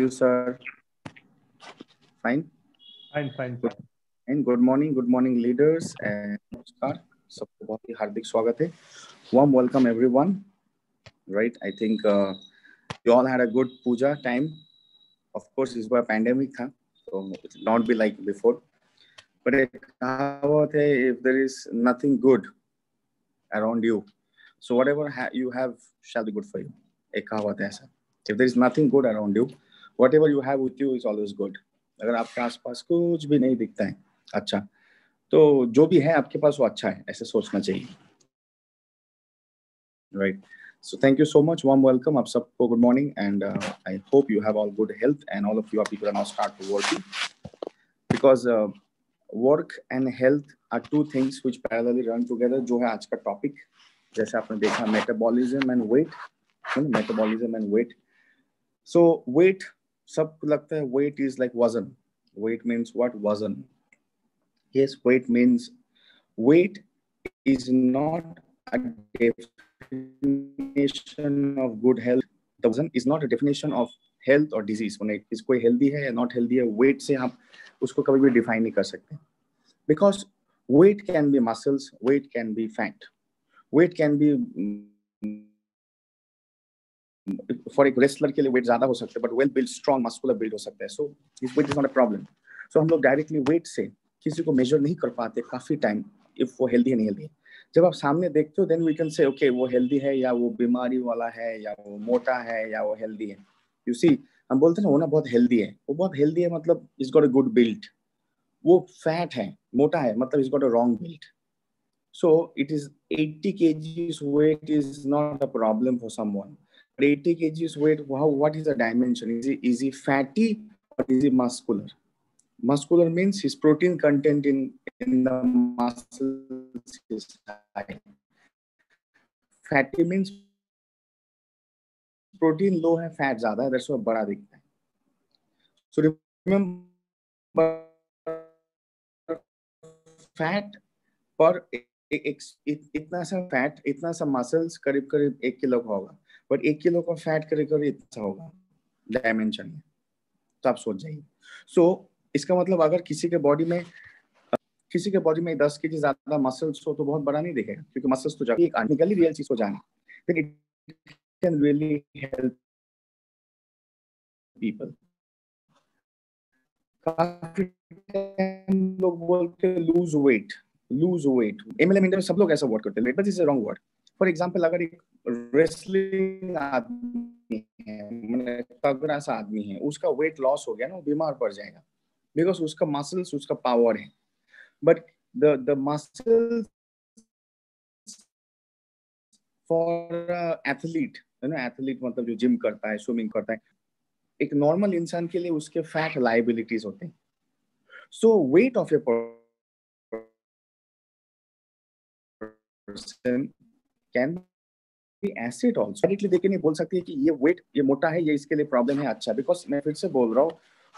you, sir? Fine. Fine. And good morning, leaders. And namaskar. सबको बहुत ही हार्दिक स्वागत है. Warm welcome, everyone. Right? I think you all had a good puja time. Of course, इस बार pandemic था, so it will not be like before. But एक कहावत है, if there is nothing good around you, so whatever you have shall be good for you. एक कहावत है ऐसा. If there is nothing good around you, whatever you have with you is always good. अगर आपके आसपास कुछ भी नहीं दिखता है अच्छा, तो जो भी है आपके पास वो अच्छा है, ऐसे सोचना चाहिए. Right. So thank you so much. Warm welcome. आप सबको good morning, and I hope you have all good health, and all of you people are now start working, because work and health are two things which parallelly run together. जो है आज का topic, जैसे आपने देखा, metabolism and weight. So weight, सबको लगता है weight is like वजन. Weight means what? वजन. Yes, weight means weight is not a definition of good health. The वजन is not a definition of health or disease. कोई healthy है या not healthy है, weight से आप उसको कभी भी define नहीं कर सकते. Because weight can be muscles, weight can be fat, weight can be for एक रेसलर के लिए वेट ज्यादा हो सकता है, but well build strong muscular build हो सकता है. So this weight is not a problem. So हम लोग डायरेक्टली वेट से किसी को मेजर नहीं कर पाते काफी टाइम, इफ वो हेल्दी है नहीं हेल्दी. जब आप सामने देखते हो, then we can say okay वो हेल्दी है या वो बीमारी वाला है या वो मोटा है या वो हेल्दी है. यू सी, हम बोलते हैं ना वो ना बहुत हेल्दी है, वो बहुत हेल्दी है मतलब is got a good build. वो फैट है, मोटा है मतलब is got a wrong build. So it is 80 kgs weight is not a problem for someone. But 80 kgs weight, what is the dimension? Is he fatty or is he muscular? Muscular means his protein content in the muscles is high. Fatty means protein low है, fat ज़्यादा है, that's why बड़ा दिखता है. So remember, fat पर इतना सा fat, इतना सा मसल्स करीब करीब 1 किलो का होगा, बट 1 किलो का फैट करीब करीब इतना होगा डायमेंशन में. तो आप सोच जाइए. सो इसका मतलब अगर किसी के बॉडी में 10 केजी ज्यादा मसल्स हो तो बहुत बड़ा नहीं दिखेगा, क्योंकि मसल्स तो एक आर्टिकली रियल चीज हो जाने, then it can really help people. काफी लोग बोलते हैं लूज वेट. MLM इंडिया में सब लोग ऐसा वर्ड करते हैं, but is a wrong word. For example, अगर एक रेसलिंग आदमी है, मतलब तगड़ा सा आदमी है, उसका वेट लॉस हो गया ना, वो बीमार पड़ जाएगा, बिकॉज उसका मसल्स, उसका पावर है. But the muscles for athlete, है ना, एथलीट मतलब जो जिम करता है, स्विमिंग करता है, एक नॉर्मल इंसान के लिए उसके फैट लायबिलिटीज होते हैं. So weight of a person can be asset also. Directly देख के नहीं बोल सकती है कि ये वेट, ये मोटा है, ये इसके लिए प्रॉब्लम है. अच्छा, बिकॉज मैं फिर से बोल रहा हूँ,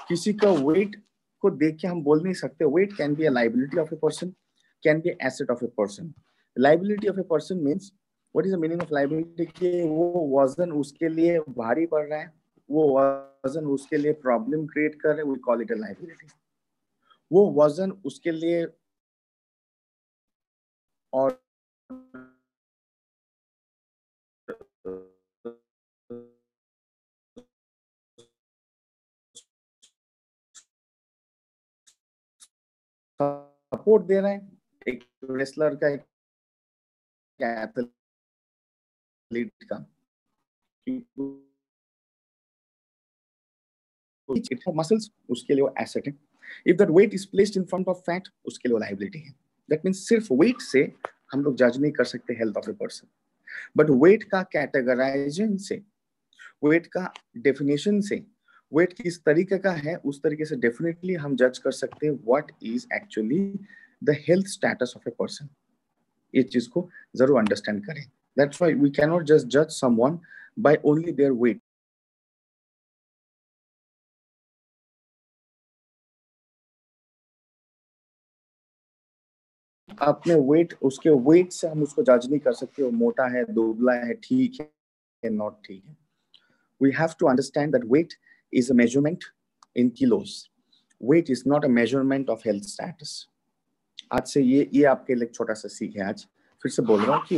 किसी का वेट को देख के हम बोल नहीं सकते. Weight can be a liability of a person, can be asset of a person. Liability of a person means, what is the meaning of liability? कि वो वजन उसके लिए भारी पड़ रहा है, वो वजन उसके लिए प्रॉब्लम क्रिएट कर रहा है, we call it a liability. वो वजन उसके लिए और सपोर्ट दे रहे हैं, एक रेसलर का, एक एथलीट का. मसल्स उसके लिए वो एसेट है. If that weight is placed in front of fat, उसके लिए वो लायबिलिटी है. दैट मीन्स सिर्फ वेट से हम लोग जज नहीं कर सकते health of a person, but weight का कैटेगराइजेशन से, वेट का डेफिनेशन से, वेट किस तरीके का है, उस तरीके से डेफिनेटली हम जज कर सकते हैं what is actually the health status of a person. ये चीज को जरूर अंडरस्टैंड करें. That's why we can not just जज someone by only their weight. अपने वेट, उसके वेट से हम उसको जज नहीं कर सकते वो मोटा है, दुबला है, ठीक है, नॉट ठीक है. We have to understand that weight is a measurement in kilos. Weight is not a measurement of health status. आज से ये आपके लिए छोटा सा सीख है. आज फिर से बोल रहा हूँ कि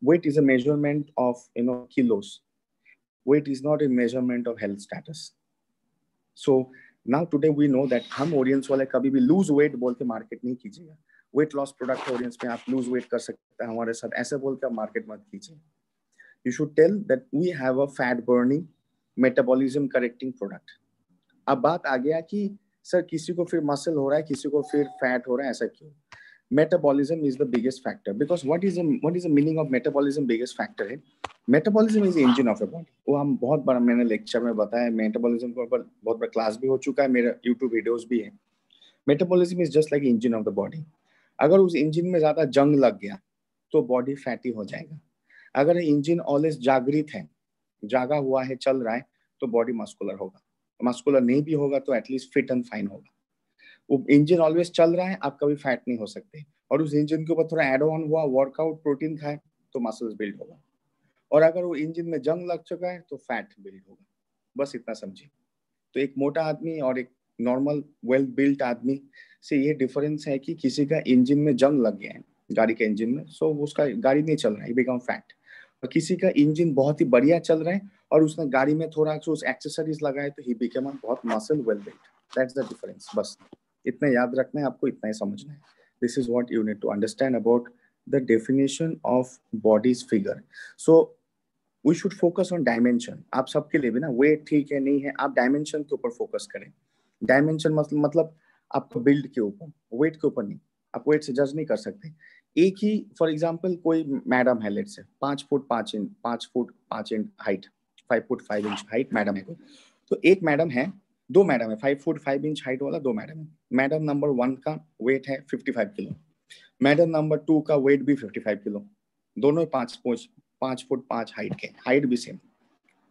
weight is a measurement of kilos. Weight is not a measurement of health status. So now today we know that हम ऑडियंस वाले कभी भी lose weight बोल के मार्केट नहीं कीजिएगा. वेट लॉस प्रोडक्ट ऑडियंस में आप लूज वेट कर सकते हैं हमारे साथ, ऐसे बोल के आप मार्केट मत कीजिए. You should tell that we have a fat burning metabolism correcting product. अब बात आ गया कि सर किसी को फिर मसल हो रहा है, किसी को फिर फैट हो रहा है, ऐसा क्यों? Metabolism is the biggest factor. Because what is the meaning of metabolism? Biggest factor है metabolism is engine of a body. वो हम बहुत बड़ा, मैंने लेक्चर में बताया, मेटाबॉलिज्म के ऊपर बहुत बड़ा क्लास भी हो चुका है, मेरा यूट्यूब वीडियोस भी है. Metabolism is just like engine of the body. अगर उस इंजन में ज्यादा जंग लग गया तो बॉडी फैटी हो जाएगा. अगर इंजन ऑलवेज जागृत है, जागा हुआ है, चल रहा है, तो बॉडी मस्कुलर होगा. मस्कुलर नहीं भी होगा तो एटलीस्ट फिट एंड फाइन होगा. वो इंजन ऑलवेज चल रहा है, आप कभी फैट नहीं हो सकते. और उस इंजन के ऊपर थोड़ा एड ऑन हुआ, वर्कआउट, प्रोटीन खाए तो मसल्स बिल्ड होगा. और अगर वो इंजन में जंग लग चुका है तो फैट बिल्ड होगा. बस इतना समझिए. तो एक मोटा आदमी और एक नॉर्मल वेल बिल्ट आदमी से ये डिफरेंस है कि किसी का इंजन में जंग लग गया है, गाड़ी के इंजन में, सो उसका गाड़ी नहीं चल रहा है, बिकम फैट. और किसी का इंजन बहुत ही बढ़िया चल रहा है और उसने गाड़ी में थोड़ा सा उस एक्सेसरीज लगाए तो ही बिकम बहुत muscle well built. That's the difference. बस इतना याद रखना है आपको, इतना ही समझना है. This is what you need to understand about the definition of body's figure. So we should focus on dimension. आप सबके लिए भी ना, वेट ठीक है नहीं है, आप डायमेंशन के ऊपर फोकस करें. डायमेंशन मतलब आपको बिल्ड के ऊपर, वेट के ऊपर नहीं. आप वेट से जज नहीं कर सकते. एक ही फॉर एग्जांपल कोई मैडम है, let's say 5 foot 5 inch, 5 foot 5 inch height, 5 foot 5 inch height madam है कोई. तो एक मैडम है, दो मैडम है, 5 फुट 5 इंच हाइट वाला दो मैडम है. मैडम नंबर 1 का वेट है 55 किलो, मैडम नंबर 2 का वेट भी 55 किलो. दोनों 5 फुट 5 हाइट के, हाइट भी सेम,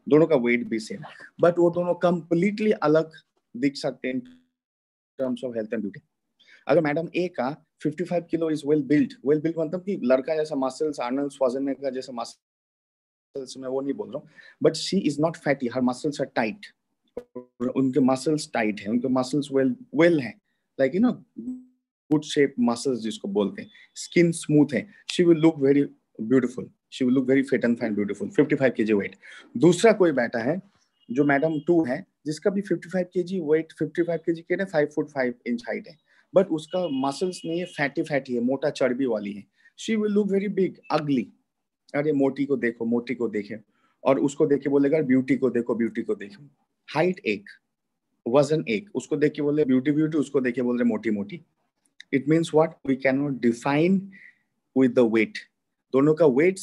दोनों का वेट भी सेम, बट वो दोनों कंप्लीटली अलग दिख सकते हैं terms of health and beauty. अगर मैडम ए का 55 किलो इज वेल बिल्ट मतलब कि लड़का जैसा मसल्स, आर्नल्ड श्वार्ज़नेगर जैसा मसल्स, मैं वो नहीं बोल रहा हूँ, but she is not fatty, her muscles are tight. उनके मसल्स टाइट है, उनके मसल्स वेल है, लाइक गुड शेप मसल्स जिसको बोलते हैं, स्किन स्मूथ है. She will look very beautiful, she will look very fit and fine beautiful. 55 KG weight. दूसरा कोई बैठा है जो मैडम 2 है, जिसका भी 55 केजी वेट, 55 केजी के ना 5 फुट 5 इंच हाइट है, बट उसका मसल्स नहीं है, फैटी है, मोटा चर्बी वाली है. She will look very big, अगली. अरे मोटी को देखो, मोटी को देखे, और उसको देख के बोलेगा ब्यूटी को देखो. हाइट एक, वजन एक, उसको देख के बोले ब्यूटी, उसको देख के बोल रहे मोटी. It means what? We can not define with the weight. दोनों का वेट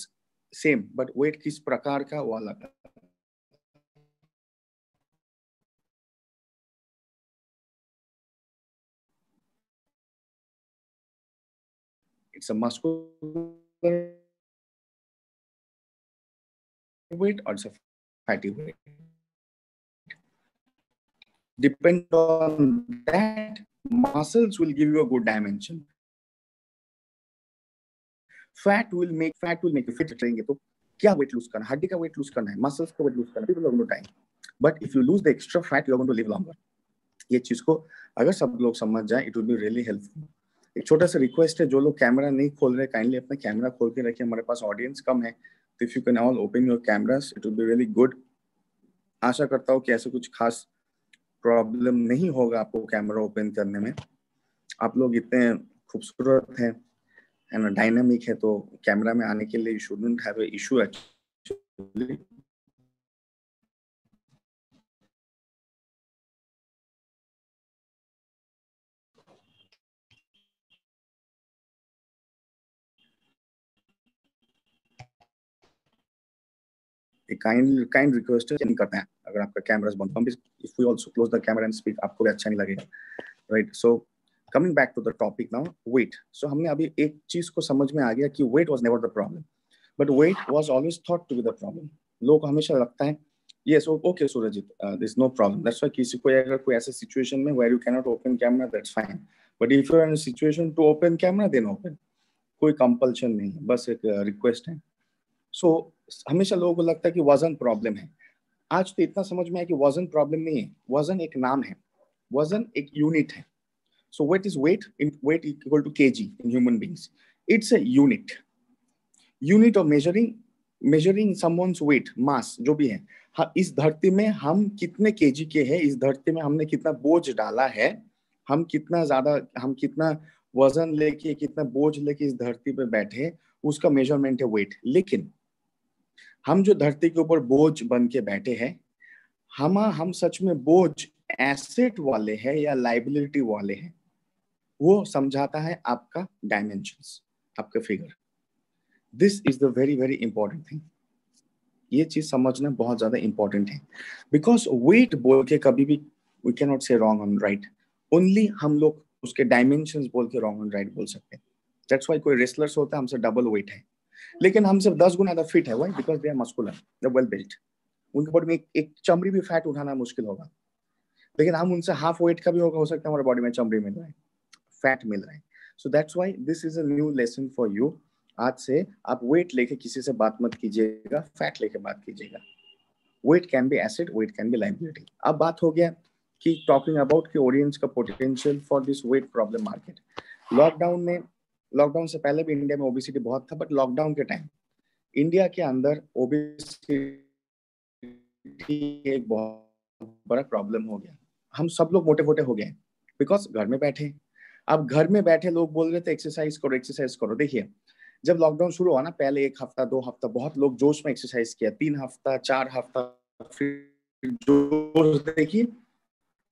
सेम, बट वेट किस प्रकार का वो अलग. It's a muscular weight or it's a fatty weight. Depend on that, muscles will give you a good dimension. Fat will make you fit. करेंगे तो क्या weight lose करना? हड्डी का weight lose करना है, muscles का weight lose करना है. People are going to die. But if you lose the extra fat, you are going to live longer. ये चीज को अगर सब लोग समझ जाए, it will be really helpful. एक छोटा सा रिक्वेस्ट है, जो लोग कैमरा नहीं खोल रहे, काइंडली अपना कैमरा खोल के रखिए. हमारे पास ऑडियंस कम है, तो if you can all open your cameras, it will be really good. आशा करता हूँ कि ऐसे कुछ खास प्रॉब्लम नहीं होगा आपको कैमरा ओपन करने में. आप लोग इतने खूबसूरत हैं एंड डायनामिक है, तो कैमरा में आने के लिए you shouldn't have a issue actually. Kind request नहीं करते हैं अगर आपका कैमरा बंद हो. If we also close the camera and speak, आपको भी अच्छा नहीं लगेगा, right? So coming back to the topic now, weight. So हमने अभी एक चीज को समझ में आ गया कि weight was never the problem, but weight was always thought to be the problem. लोगों को हमेशा लगता है yes okay Surjeet, there is no problem. That's why किसी को अगर कोई ऐसे सिचुएशन में where you can not open camera, that's fine. But if you are in a situation to open camera, then open. कोई कंपल्शन नहीं है, बस एक रिक्वेस्ट है. सो हमेशा लोगों को लगता है कि वजन प्रॉब्लम है. आज तो इतना समझ में आया कि वजन प्रॉब्लम नहीं है, वजन एक नाम है, वजन एक यूनिट है. So what is weight? Weight equal to kg in human beings. It's a unit. Unit of measuring someone's weight, mass जो भी है. हाँ, इस धरती में हम कितने केजी के हैं, इस धरती में हमने कितना बोझ डाला है, हम कितना वजन लेके, कितना बोझ लेके इस धरती पे बैठे, उसका मेजरमेंट है वेट. लेकिन हम जो धरती के ऊपर बोझ बन के बैठे हैं, हम सच में बोझ एसेट वाले हैं या लाइबिलिटी वाले हैं, वो समझाता है आपका डायमेंशंस, आपका figure. This is the very very important thing. ये चीज समझना बहुत ज्यादा इंपॉर्टेंट है. बिकॉज वेट बोल के कभी भी वी कैन नॉट से रॉन्ग ऑन राइट. ओनली हम लोग उसके डायमेंशंस बोल के रॉन्ग ऑन राइट बोल सकते हैं. दैट्स व्हाई कोई रेसलर्स होता है हमसे डबल वेट है, लेकिन हमसे 10 गुना ज्यादा फिट है. Why? Because they are muscular, they are well built. उनके बॉडी में एक चमड़ी भी फैट उठाना मुश्किल होगा, लेकिन हम उनसे हाफ वेट का भी होगा, हो सकता है हमारे बॉडी में चमड़ी मिल रहा है, फैट मिल रहा है. So that's why this is a new lesson for you. आज से आप वेट लेके किसी से बात मत कीजिएगा, फैट लेके बात कीजिएगा. Weight can be asset, weight can be liability. अब बात हो गया कि टॉकिंग अबाउट कि ऑडियंस का potential for this weight problem market. Lockdown से पहले भी इंडिया में ओबेसिटी बहुत था, बट लॉकडाउन के टाइम इंडिया के अंदर ओबेसिटी एक बहुत बड़ा प्रॉब्लम हो गया. हम सब लोग मोटे मोटे हो गए बिकॉज घर में बैठे. अब घर में बैठे लोग बोल रहे थे एक्सरसाइज करो, एक्सरसाइज करो. देखिए, जब लॉकडाउन शुरू हुआ ना, पहले 1 हफ्ता 2 हफ्ता बहुत लोग जोश में एक्सरसाइज किया, 3 हफ्ता 4 हफ्ता फिर जोश देखिए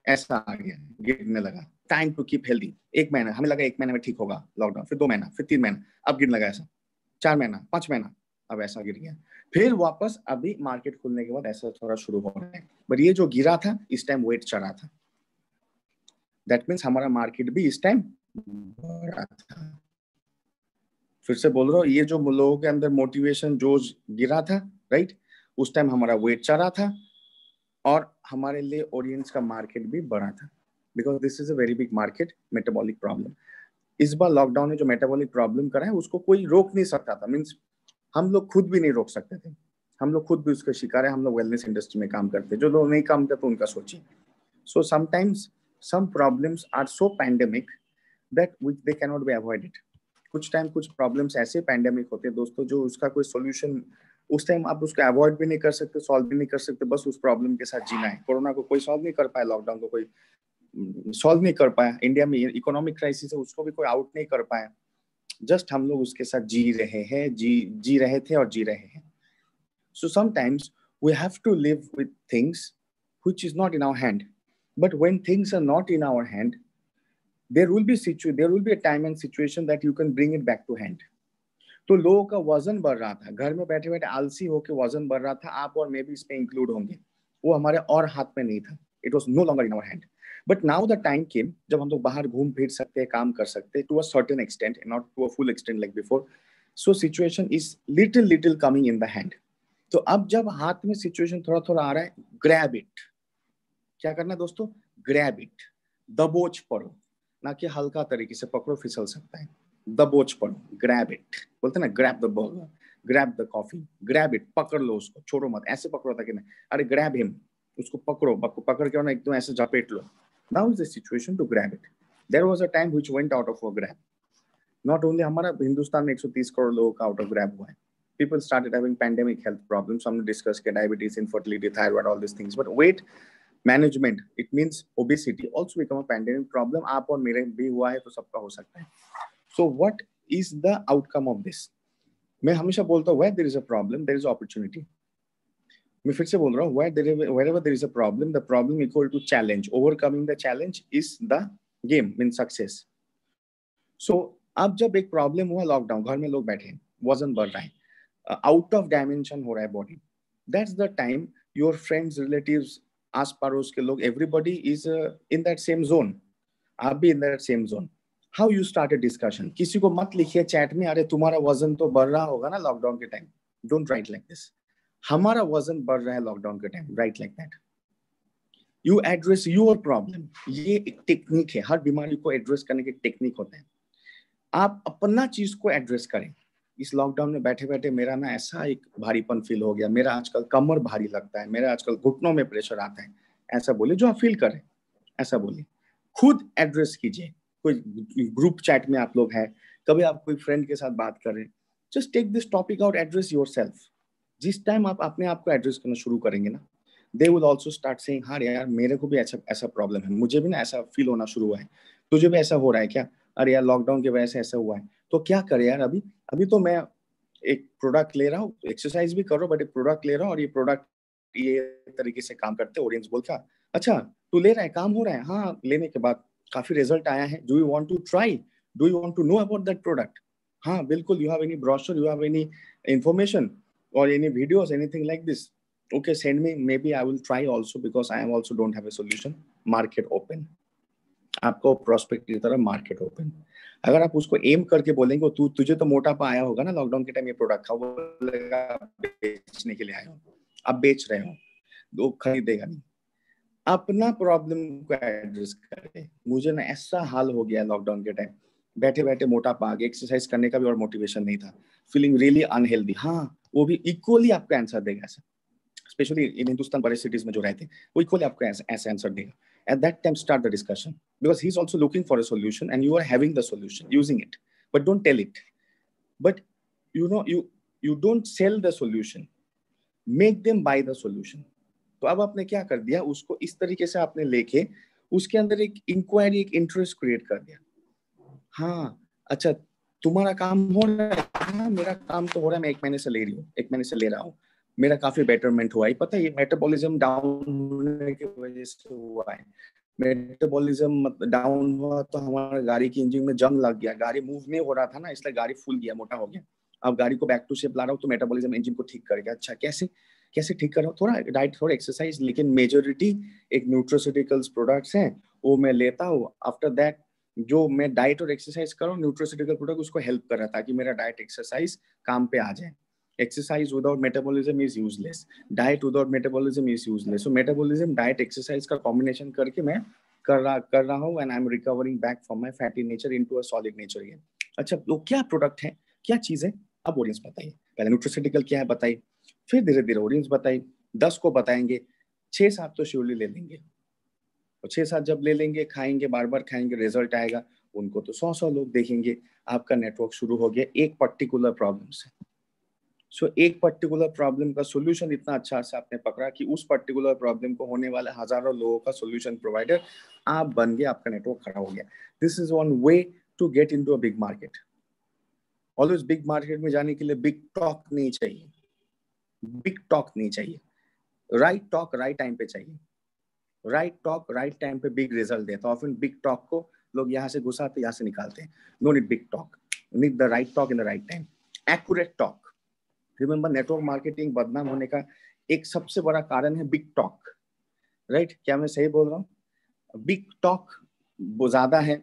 ऐसा आ गया, गिरने लगा. Time to keep healthy. 1 महीना हमें लगा 1 महीने में ठीक होगा लॉकडाउन, फिर 2 महीना, फिर 3 महीना, अब गिरने लगा ऐसा. 4 महीना, 5 महीना, अब ऐसा गिर गया. फिर वापस अभी मार्केट खुलने के बाद ऐसा थोड़ा शुरू हो रहा है. बट ये जो गिरा था इस टाइम वेट चढ़ा था. दैट मीन्स हमारा मार्केट भी इस टाइम बढ़ा था. फिर से बोल रहा हूँ, ये जो लोगों के अंदर मोटिवेशन जोश गिरा था, राइट, उस टाइम हमारा वेट चढ़ा था और हमारे लिए ऑडियंस का मार्केट भी बढ़ा था. Because this is a very big market, metabolic problem. इस बार लॉकडाउन में जो मेटाबॉलिक प्रॉब्लम करा है उसको कोई रोक नहीं सकता था. मीन्स हम लोग खुद भी नहीं रोक सकते थे. हम लोग खुद भी उसका शिकार है. हम लोग वेलनेस इंडस्ट्री में काम करते, जो लोग नहीं काम करते उनका सोचिए. So sometimes some problems are so pandemic that they can not be avoided. कुछ टाइम कुछ प्रॉब्लम्स ऐसे पैंडेमिक होते हैं दोस्तों, जो उसका कोई सोल्यूशन उस टाइम आप उसको अवॉइड भी नहीं कर सकते, सॉल्व भी नहीं कर सकते, बस उस प्रॉब्लम के साथ जीना है. कोरोना को कोई सॉल्व नहीं कर पाया, लॉकडाउन को कोई सॉल्व नहीं कर पाया, इंडिया में इकोनॉमिक क्राइसिस है उसको भी कोई आउट नहीं कर पाया. जस्ट हम लोग उसके साथ जी रहे हैं, जी रहे थे और जी रहे हैं. So sometimes we have to live with things which is not in our hand. But when things are not in our hand, there will be a time and situation that you can bring it back to hand. तो लोगों का वजन बढ़ रहा था, घर में बैठे बैठे आलसी होकर वजन बढ़ रहा था. आप और मैं भी इसमें इंक्लूड होंगे. वो हमारे और हाथ में नहीं था. It was no longer in our hand. But now the time came जब हम लोग बाहर घूम फिर सकते हैं, काम कर सकते हैं to a certain extent, not to a full extent like before. So situation is little coming in the hand. तो अब जब हाथ में सिचुएशन थोड़ा थोड़ा आ रहा है, ग्रैब इट. क्या करना दोस्तों? Grab it. दबोच पड़ो, ना कि हल्का तरीके से पकड़ो, फिसल सकता है. दबोच पड़ो, ग्रैब इट. बोलते ना, grab the burger, grab the coffee, grab it. पकड़ लो उसको, छोड़ो मत. ऐसे पकड़ो था कि नहीं, अरे ग्रैब हिम, उसको पकड़ो, पकड़ के ना एकदम ऐसे झपेट लो. Now is the situation to grab it. There was a time which went out of a grab. Not only हमारा हिंदुस्तान में 130 करोड़ लोगों का आउट ऑफ ग्रैब हुआ है. People started having pandemic health problems. Some discussed diabetes, infertility, thyroid, all these things. But weight management, it means obesity, also become a pandemic problem. आप और मेरे भी हुआ है तो सबका हो सकता है. So what is the outcome of this? मैं हमेशा बोलता हूँ, where there is a problem, there is opportunity. मैं फिर से बोल रहा हूँ, wherever there is a problem, the problem equal to challenge. Overcoming the challenge is the game, means success. So अब जब एक प्रॉब्लम हुआ, लॉकडाउन, घर में लोग बैठे, वजन बढ़ रहा है, आउट ऑफ डायमेंशन हो रहा है body. That's the time your friends, relatives, आस पड़ोस के लोग, everybody is in that same zone. आप भी in that same zone. How you start a discussion. किसी को मत लिखिए चैट में, अरे तुम्हारा वजन तो बढ़ रहा होगा ना लॉकडाउन के time. Don't write like this. हमारा वजन बढ़ रहा है लॉकडाउन के time. Right like that. You address your problem. ये एक टेक्निक है, हर बीमारी को एड्रेस करने की टेक्निक होता है. आप अपना चीज को एड्रेस करें. इस लॉकडाउन में बैठे बैठे मेरा ना ऐसा एक भारीपन फील हो गया, मेरा आजकल कमर भारी लगता है, मेरा आजकल घुटनों में प्रेशर आता है, ऐसा बोले जो आप फील करें, ऐसा बोलिए, खुद एड्रेस कीजिए। कोई ग्रुप चैट में आप लोग हैं, कभी आप कोई फ्रेंड के साथ बात करें, just take this topic out, address yourself. जिस टाइम आप अपने आप को एड्रेस करना शुरू करेंगे ना, they will also start saying, हाँ यार मेरे को भी ऐसा ऐसा प्रॉब्लम है, मुझे भी ना ऐसा फील होना शुरू हुआ है, तुझे भी ऐसा हो रहा है क्या? अरे यार लॉकडाउन की वजह से ऐसा हुआ है, तो क्या करे यार, अभी अभी तो मैं एक प्रोडक्ट ले रहा हूँ, एक्सरसाइज भी कर रहा हूँ, बट एक प्रोडक्ट ले रहा हूँ और ये प्रोडक्ट ये तरीके से काम करते हैं। ऑडियंस बोलता, अच्छा तू ले रहा है, काम हो रहा है, हाँ लेने के बाद काफी रिजल्ट आया है, do you want to try, do you want to know about that product? हाँ बिल्कुल, you have any brochure, you have any information और any videos, anything like this? Okay, send me, maybe I will try also because I am also don't have a solution. Market open, आपको prospect की तरह market open. अगर आप उसको M करके बोलेंगे तू तुझे तो मोटापा आया होगा ना लॉकडाउन के टाइम, ये प्रोडक्ट खा, बोलेगा बेचने के लिए आया हो, आप बेच रहे हो, लोग खरीदेगा नहीं। अपना प्रॉब्लम को एड्रेस करें। मुझे ना ऐसा हाल हो गया लॉकडाउन के टाइम, बैठे बैठे मोटापा आ गया, एक्सरसाइज करने का भी और मोटिवेशन नहीं था, फीलिंग रियली अनहेल्दी। हाँ वो भी इक्वली आपको आंसर देगा ऐसा, स्पेशली इन हिंदुस्तान बड़े सिटीज में जो रहते हैं, वो इक्वली आपको ऐसे आंसर देगा। At that time, start the discussion because he's also looking for a solution and you are having the solution, using it, but don't tell it. But you don't sell the solution, make them buy the solution. तो अब आपने क्या कर दिया, उसको इस तरीके से आपने लेके उसके अंदर एक इंक्वायरी, एक इंटरेस्ट क्रिएट कर दिया। हाँ अच्छा तुम्हारा काम हो रहा है, हाँ मेरा काम तो हो रहा है, मैं 1 महीने से ले रही हूँ, 1 महीने से ले रहा हूँ, मेरा काफी बेटरमेंट हुआ है। पता है ये मेटाबॉलिज्म डाउन होने की वजह से हुआ है। मेटाबॉलिज्म डाउन हुआ तो हमारा गाड़ी की इंजन में जंग लग गया, गाड़ी मूव नहीं हो रहा था ना, इसलिए गाड़ी फूल गया, मोटा हो गया। अब गाड़ी को बैक टू शेप ला रहा हूँ तो मेटाबॉलिज्म इंजन को ठीक करेगा। अच्छा कैसे कैसे ठीक कर रहा हूँ? थोड़ा डाइट, थोड़ा एक्सरसाइज, लेकिन मेजोरिटी एक न्यूट्रोसिटिकल्स प्रोडक्ट्स हैं वो मैं लेता हूँ। आफ्टर दैट जो मैं डाइट और एक्सरसाइज कर रहा हूँ, न्यूट्रोसिटिकल प्रोडक्ट उसको हेल्प कर रहा है ताकि मेरा डाइट एक्सरसाइज काम पे आ जाए। Exercise without metabolism is useless, diet without metabolism is useless. So metabolism diet exercise का कॉम्बिनेशन करके मैं कर रहा हूँ and I M recovering back from my fatty nature into a solid nature again. अच्छा तो क्या प्रोडक्ट है, क्या चीज है, अब ऑडियंस बताइए। पहले न्यूट्रोसिटिकल क्या है बताइए, फिर धीरे धीरे ऑडियंस बताइए, 10 को बताएंगे, 6-7 तो श्योरली ले लेंगे, और 6-7 जब ले लेंगे, खाएंगे, बार बार खाएंगे, रिजल्ट आएगा, उनको तो 100 लोग देखेंगे। आपका नेटवर्क शुरू हो गया एक पर्टिकुलर प्रॉब्लम से। सो एक पर्टिकुलर प्रॉब्लम का सोल्यूशन इतना अच्छा से आपने पकड़ा कि उस पर्टिकुलर प्रॉब्लम को होने वाले हजारों लोगों का सोल्यूशन प्रोवाइडर आप बन गए, आपका नेटवर्क खड़ा हो गया। This is one way to get into a big market. Always big market में जाने के लिए बिग टॉक नहीं चाहिए, बिग टॉक नहीं चाहिए, राइट टॉक राइट टाइम पे चाहिए। राइट टॉक राइट टाइम पे बिग रिजल्ट देता है। ऑफन बिग टॉक को लोग यहाँ से घुसाते, यहाँ से निकालते हैं। No need big talk, need the right talk in the right time, accurate talk. Remember network marketing बदनाम होने का एक सबसे बड़ा कारण है बिग टॉक, राइट? क्या मैं सही बोल रहा हूँ? बिग टॉक वो ज्यादा है,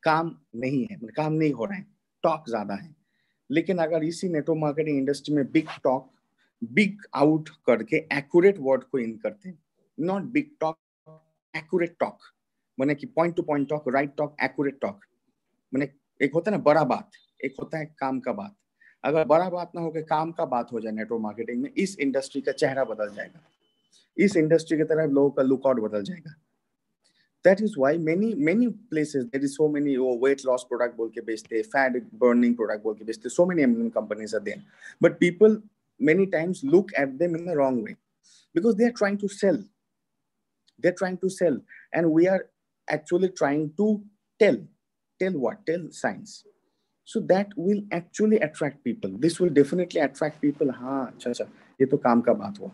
काम नहीं है, काम नहीं हो रहा है, टॉक ज्यादा है। लेकिन अगर इसी नेटवर्क मार्केटिंग इंडस्ट्री में बिग टॉक बिग आउट करके एक्यूरेट वर्ड को इन करते हैं, not big talk, accurate talk, माने कि point two point talk, right talk, accurate talk. माने एक होता है ना बड़ा बात, एक होता है काम का बात। अगर बड़ा बात ना होकर काम का बात हो जाए नेटवर्क मार्केटिंग में, इस इंडस्ट्री का चेहरा बदल जाएगा, इस इंडस्ट्री की तरफ लोगों का लुकआउट बदल जाएगा। That is why many places there is so many weight loss product बोल के बेचते, fat burning product बोल के बेचते, so many M&M companies are there, but people many times look at them in the wrong way because they are trying to sell. They're trying to sell, and we are actually trying to tell. Tell what? Tell science. So that will actually attract people. This will definitely attract people. हाँ अच्छा ये तो काम का बात हुआ।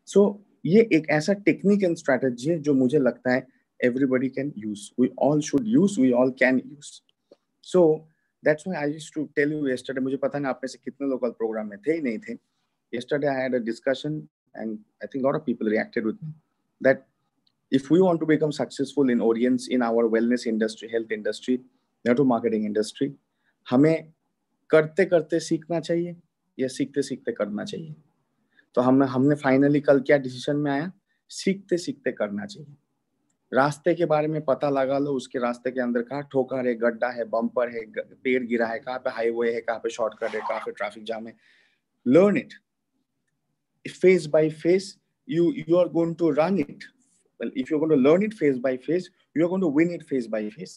So ये एक ऐसा टेक्निक एंड स्ट्रैटेजी है जो मुझे लगता है everybody can use. We all should use. We all can use. So that's why I used to tell you yesterday. मुझे पता नहीं आप में से कितने लोग प्रोग्राम में थे ही नहीं थे। Yesterday I had a discussion and I think a lot of people reacted with me that if we want to become successful in audience in our wellness industry, health industry, network marketing industry, हमें करते करते सीखना चाहिए या सीखते सीखते करना चाहिए। तो हमने फाइनली कल क्या डिसीजन में आया, सीखते सीखते करना चाहिए। रास्ते के बारे में पता लगा लो, उसके रास्ते के अंदर कहाँ ठोकर है, गड्ढा है, बम्पर है, पेड़ गिरा है, कहाँ पे हाईवे है, कहाँ पे शॉर्टकट है, कहाँ पे ट्रैफिक जाम है. Learn it phase by phase. You are going to run it. Well, if you're going to learn it phase by phase, you are going to win it phase by phase.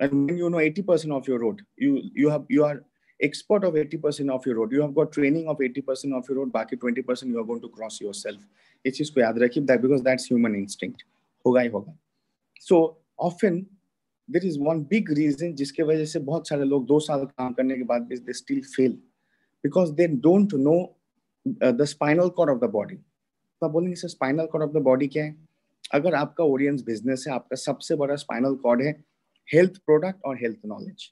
And when you know 80% of your road, you are expert of 80% of your road. You have got training of 80% of your road. बाकी 20% you are going to cross yourself. इस चीज को याद रखिए, that because that's human instinct. होगा ही होगा. So often there is one big reason जिसके वजह से बहुत सारे लोग 2 साल काम करने के बाद भी they still fail because they don't know the spinal cord of the body. तो आप बोलेंगे sir spinal cord of the body क्या है? अगर आपका ओरियंस बिजनेस है, आपका सबसे बड़ा स्पाइनल कॉर्ड है हेल्थ प्रोडक्ट और हेल्थ नॉलेज.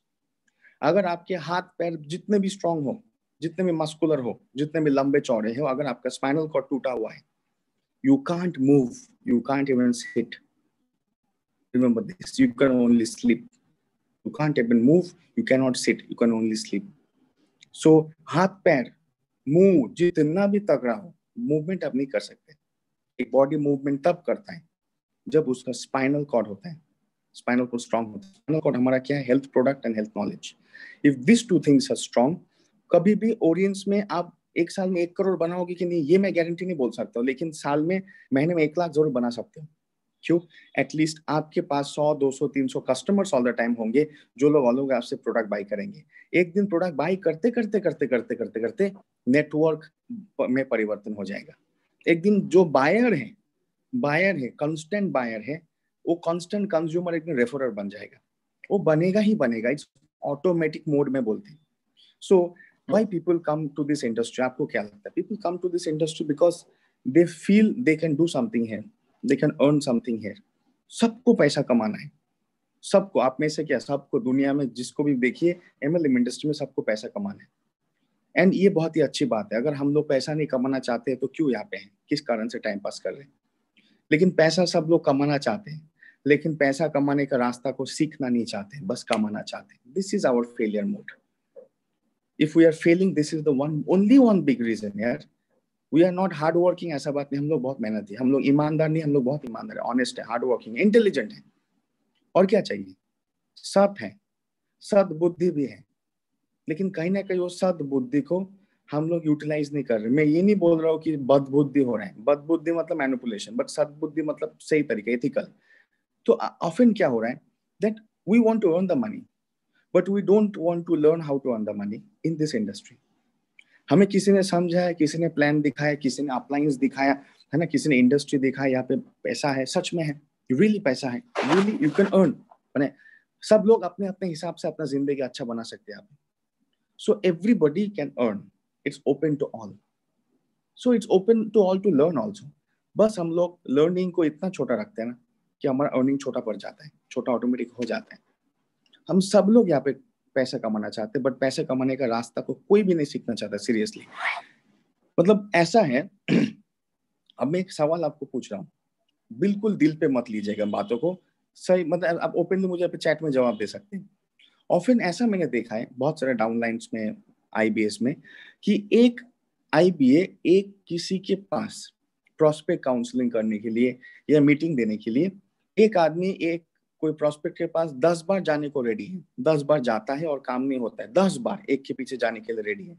अगर आपके हाथ पैर जितने भी स्ट्रांग हो, जितने भी मस्कुलर हो, जितने भी लंबे चौड़े हो, अगर आपका स्पाइनल कॉर्ड टूटा हुआ है, you can't move, you can't even sit. Remember this, you can only sleep. You can't even move, you can not sit, you can only sleep. So हाथ पैर मुंह जितना भी तगड़ा हो, मूवमेंट आप नहीं कर सकते. एक बॉडी मूवमेंट तब करता है जब उसका स्पाइनल कॉर्ड होता है, स्पाइनल कॉर्ड स्ट्रांग होता है. स्पाइनल कॉर्ड हमारा क्या है? Health product and health knowledge. If this two things are strong, कभी भी ओरियंस में आप 1 साल में 1 करोड़ बनाओगे कि नहीं, ये मैं गारंटी नहीं बोल सकता हूँ, लेकिन साल में, महीने में 1 लाख जरूर बना सकते हो. क्यों? एटलीस्ट आपके पास 100, 200, 300 कस्टमर्स ऑल द टाइम होंगे जो लोग आपसे प्रोडक्ट बाई करेंगे. एक दिन प्रोडक्ट बाई करते करते करते करते करते करते नेटवर्क में परिवर्तन हो जाएगा. एक दिन जो बायर है, कांस्टेंट बायर है, वो कांस्टेंट कंज्यूमर एक दिन रेफरर बन जाएगा. वो बनेगा ही बनेगा. इट्स ऑटोमेटिक मोड में बोलते हैं. So why people come to this industry? आपको क्या लगता है? People come to this industry because they feel they can do something here, they can earn something here. सबको पैसा कमाना है, सबको. आप में से क्या, सबको, दुनिया में जिसको भी देखिए, एमएलएम इंडस्ट्री में सबको पैसा कमाना है. एंड ये बहुत ही अच्छी बात है. अगर हम लोग पैसा नहीं कमाना चाहते हैं तो क्यों यहाँ पे हैं? किस कारण से टाइम पास कर रहे हैं? लेकिन पैसा सब लोग कमाना चाहते हैं, लेकिन पैसा कमाने का रास्ता को सीखना नहीं चाहते, बस कमाना चाहते हैं. This is our failure mode. If we are failing, this is the one, only one big reason यार. We are not hard working, ऐसा बात नहीं. हम लोग बहुत मेहनती है, हम लोग ईमानदार नहीं, हम लोग बहुत ईमानदार है, ऑनेस्ट है, हार्ड वर्किंग, इंटेलिजेंट है. और क्या चाहिए? सब है, सद्बुद्धि भी है. लेकिन कहीं ना कहीं वो सद्बुद्धि को हम लोग यूटिलाइज नहीं कर रहे. मैं ये नहीं बोल रहा हूँ कि बदबुद्धि हो रहा है. बदबुद्धि मतलब मैनिपुलेशन, बट सद्बुद्धि मतलब सही तरीके, एथिकल. तो ऑफन क्या हो रहा है? That we want to earn the money, but we don't want to learn how to earn the money in this industry. हमें किसी ने समझाया, किसी ने प्लान दिखाया, किसी ने अप्लायंस दिखाया, है ना, किसी ने इंडस्ट्री दिखाया, यहाँ पे पैसा है, सच में है, रियली पैसा है, रियली यू कैन अर्न. मैंने सब लोग अपने अपने हिसाब से अपना जिंदगी अच्छा बना सकते हैं आप. So everybody can earn. It's open to all. So it's open to all to learn also. बस हम लोग लर्निंग को इतना छोटा रखते हैं ना कि हमारा अर्निंग छोटा पड़ जाता है, छोटा ऑटोमेटिक हो जाता है. हम सब लोग यहाँ पे पैसा कमाना चाहते हैं, बट पैसे कमाने का रास्ता को कोई भी नहीं सीखना चाहता सीरियसली. मतलब ऐसा है. अब मैं एक सवाल आपको पूछ रहा हूँ, बिल्कुल दिल पे मत लीजिएगा बातों को. सही, मतलब आप ओपनली मुझे चैट में जवाब दे सकते हैं. ऑफन ऐसा मैंने देखा है बहुत सारे डाउनलाइंस में, आईबीएस में, कि एक आईबीए एक किसी के पास प्रोस्पेक्ट काउंसलिंग करने के लिए या मीटिंग देने के लिए, एक आदमी एक कोई प्रोस्पेक्ट के पास 10 बार जाने को रेडी है. 10 बार जाता है और काम नहीं होता है. 10 बार एक के पीछे जाने के लिए रेडी है.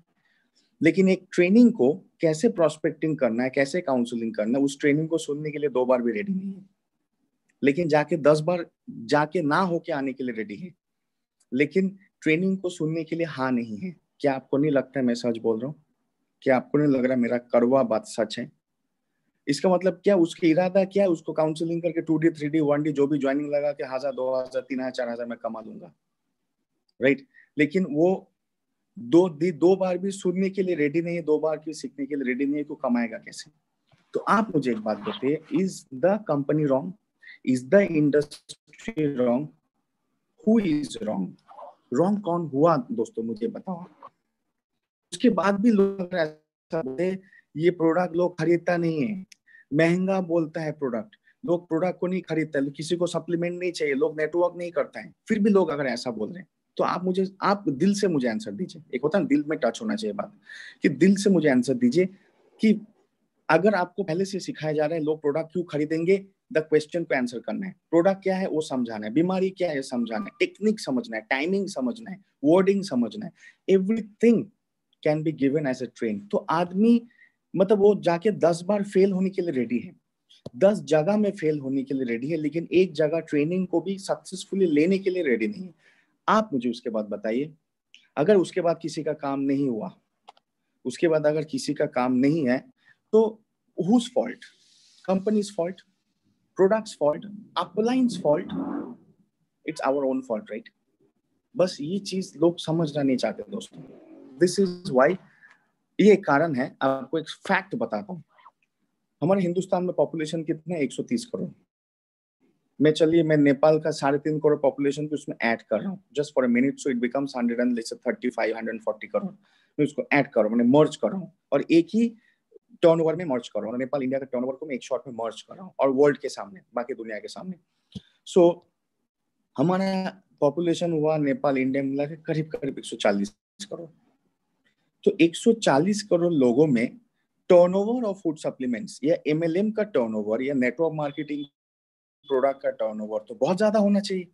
लेकिन एक ट्रेनिंग को कैसे प्रोस्पेक्टिंग करना है, कैसे काउंसलिंग करना है, उस ट्रेनिंग को सुनने के लिए 2 बार भी रेडी नहीं है. लेकिन जाके 10 बार जाके ना होके आने के लिए रेडी है, लेकिन ट्रेनिंग को सुनने के लिए हाँ नहीं है. क्या आपको नहीं लगता है मैं सच बोल रहा हूँ? क्या आपको नहीं लग रहा मेरा कड़वा बात सच है? इसका मतलब क्या, उसके इरादा क्या है? उसको काउंसलिंग करके 2D 3D 1D जो भी ज्वाइनिंग लगा के 1000 2000 3000 4000 में कमा लूंगा, राइट? लेकिन वो 2 बार भी सुनने के लिए रेडी नहीं है, 2 बार की सीखने के लिए रेडी नहीं है, तो कमाएगा कैसे? तो आप मुझे एक बात बताइए, is the company wrong? Is the industry wrong? Who is wrong? Wrong कौन हुआ दोस्तों, मुझे बताओ. उसके बाद भी लोग ऐसा बोलते, ये प्रोडक्ट लोग खरीदता नहीं है, महंगा बोलता है प्रोडक्ट, लोग प्रोडक्ट को नहीं खरीदता है, किसी को सप्लीमेंट नहीं चाहिए, लोग नेटवर्क नहीं करता है. फिर भी लोग अगर ऐसा बोल रहे हैं, तो आप दिल से मुझे आंसर दीजिए. एक होता है दिल में टच होना चाहिए बात, कि दिल से मुझे आंसर दीजिए कि अगर आपको पहले से सिखाया जा रहा है लोग प्रोडक्ट क्यों खरीदेंगे, द क्वेश्चन को आंसर करना है, प्रोडक्ट क्या है वो समझाना है, बीमारी क्या है समझाना है, टेक्निक समझना है, टाइमिंग समझना है, वर्डिंग समझना है, everything can be given as a train. तो आदमी मतलब वो जाके 10 बार फेल होने के लिए रेडी है, 10 जगह में फेल होने के लिए रेडी है, लेकिन एक जगह ट्रेनिंग को भी सक्सेसफुली लेने के लिए रेडी नहीं है। आप मुझे उसके बाद बताइए, अगर उसके बाद किसी का काम नहीं हुआ, उसके बाद अगर किसी का काम नहीं है, तो whose fault? Company's fault, product's fault, upline's fault? It's our own fault, right? बस ये चीज लोग समझना नहीं चाहते दोस्तों। दिस इज वाई, ये कारण है। आपको एक फैक्ट बताता हूँ, हमारे हिंदुस्तान में पॉपुलेशन कितना है? 130 करोड़। मैं नेपाल का 3.5 करोड़ पॉपुलेशन को उसमें ऐड कर रहा हूँ, just for a minute, so it becomes 135 140 crore. मैं उसको ऐड कर रहा हूँ, मैंने मर्ज कर रहा हूँ, और एक ही टर्नओवर में मर्ज कर रहा हूँ। नेपाल इंडिया का टर्नओवर को मैं एक शॉट में मर्ज कर रहा हूँ, और वर्ल्ड के सामने, बाकी दुनिया के सामने। सो हमारा पॉपुलेशन हुआ नेपाल इंडिया मिला के करीब करीब 140 करोड़। तो 140 करोड़ लोगों में टर्नओवर ऑफ फूड सप्लीमेंट्स या एमएलएम का टर्नओवर या नेटवर्क मार्केटिंग प्रोडक्ट का टर्नओवर तो बहुत ज्यादा होना चाहिए।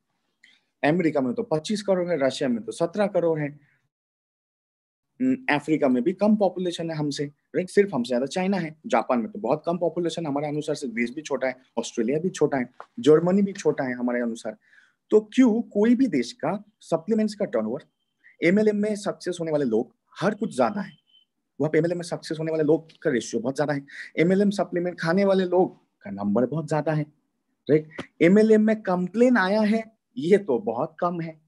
अमेरिका में तो 25 करोड़ है, रशिया में तो 17 करोड़ है, अफ्रीका में भी कम पॉपुलेशन है हमसे, राइट? सिर्फ हमसे ज्यादा चाइना है। जापान में तो बहुत कम पॉपुलेशन, हमारे अनुसार से देश भी छोटा है, ऑस्ट्रेलिया भी छोटा है, जर्मनी भी छोटा है हमारे अनुसार। तो क्यों कोई भी देश का सप्लीमेंट्स का टर्नओवर, एमएलएम में सक्सेस होने वाले लोग हर कुछ ज्यादा है, वहां पे एमएलएम में सक्सेस होने वाले लोग का रेशियो बहुत ज्यादा है, एमएलएम सप्लीमेंट खाने वाले लोग का नंबर बहुत ज्यादा है, राइट? एमएलएम में कंप्लेन आया है ये तो बहुत कम है।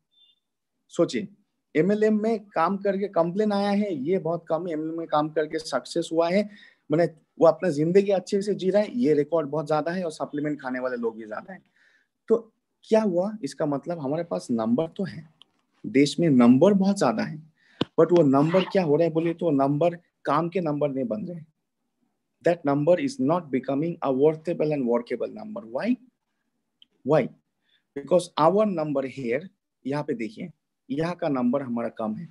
सोचिए, एमएलएम में काम करके कंप्लेन आया है ये बहुत कम है, एमएलएम में काम करके सक्सेस हुआ है, मैंने वो अपना जिंदगी अच्छे से जी रहा है, ये रिकॉर्ड बहुत ज्यादा है, और सप्लीमेंट खाने वाले लोग भी ज्यादा है। तो क्या हुआ? इसका मतलब हमारे पास नंबर तो है, देश में नंबर बहुत ज्यादा है, बट वो नंबर क्या हो रहा है बोलिए तो नंबर काम के नंबर नहीं बन रहे। That number is not becoming a worthable and workable number. Why? Because our number here, यहाँ पे देखिए, यहाँ का नंबर हमारा कम है,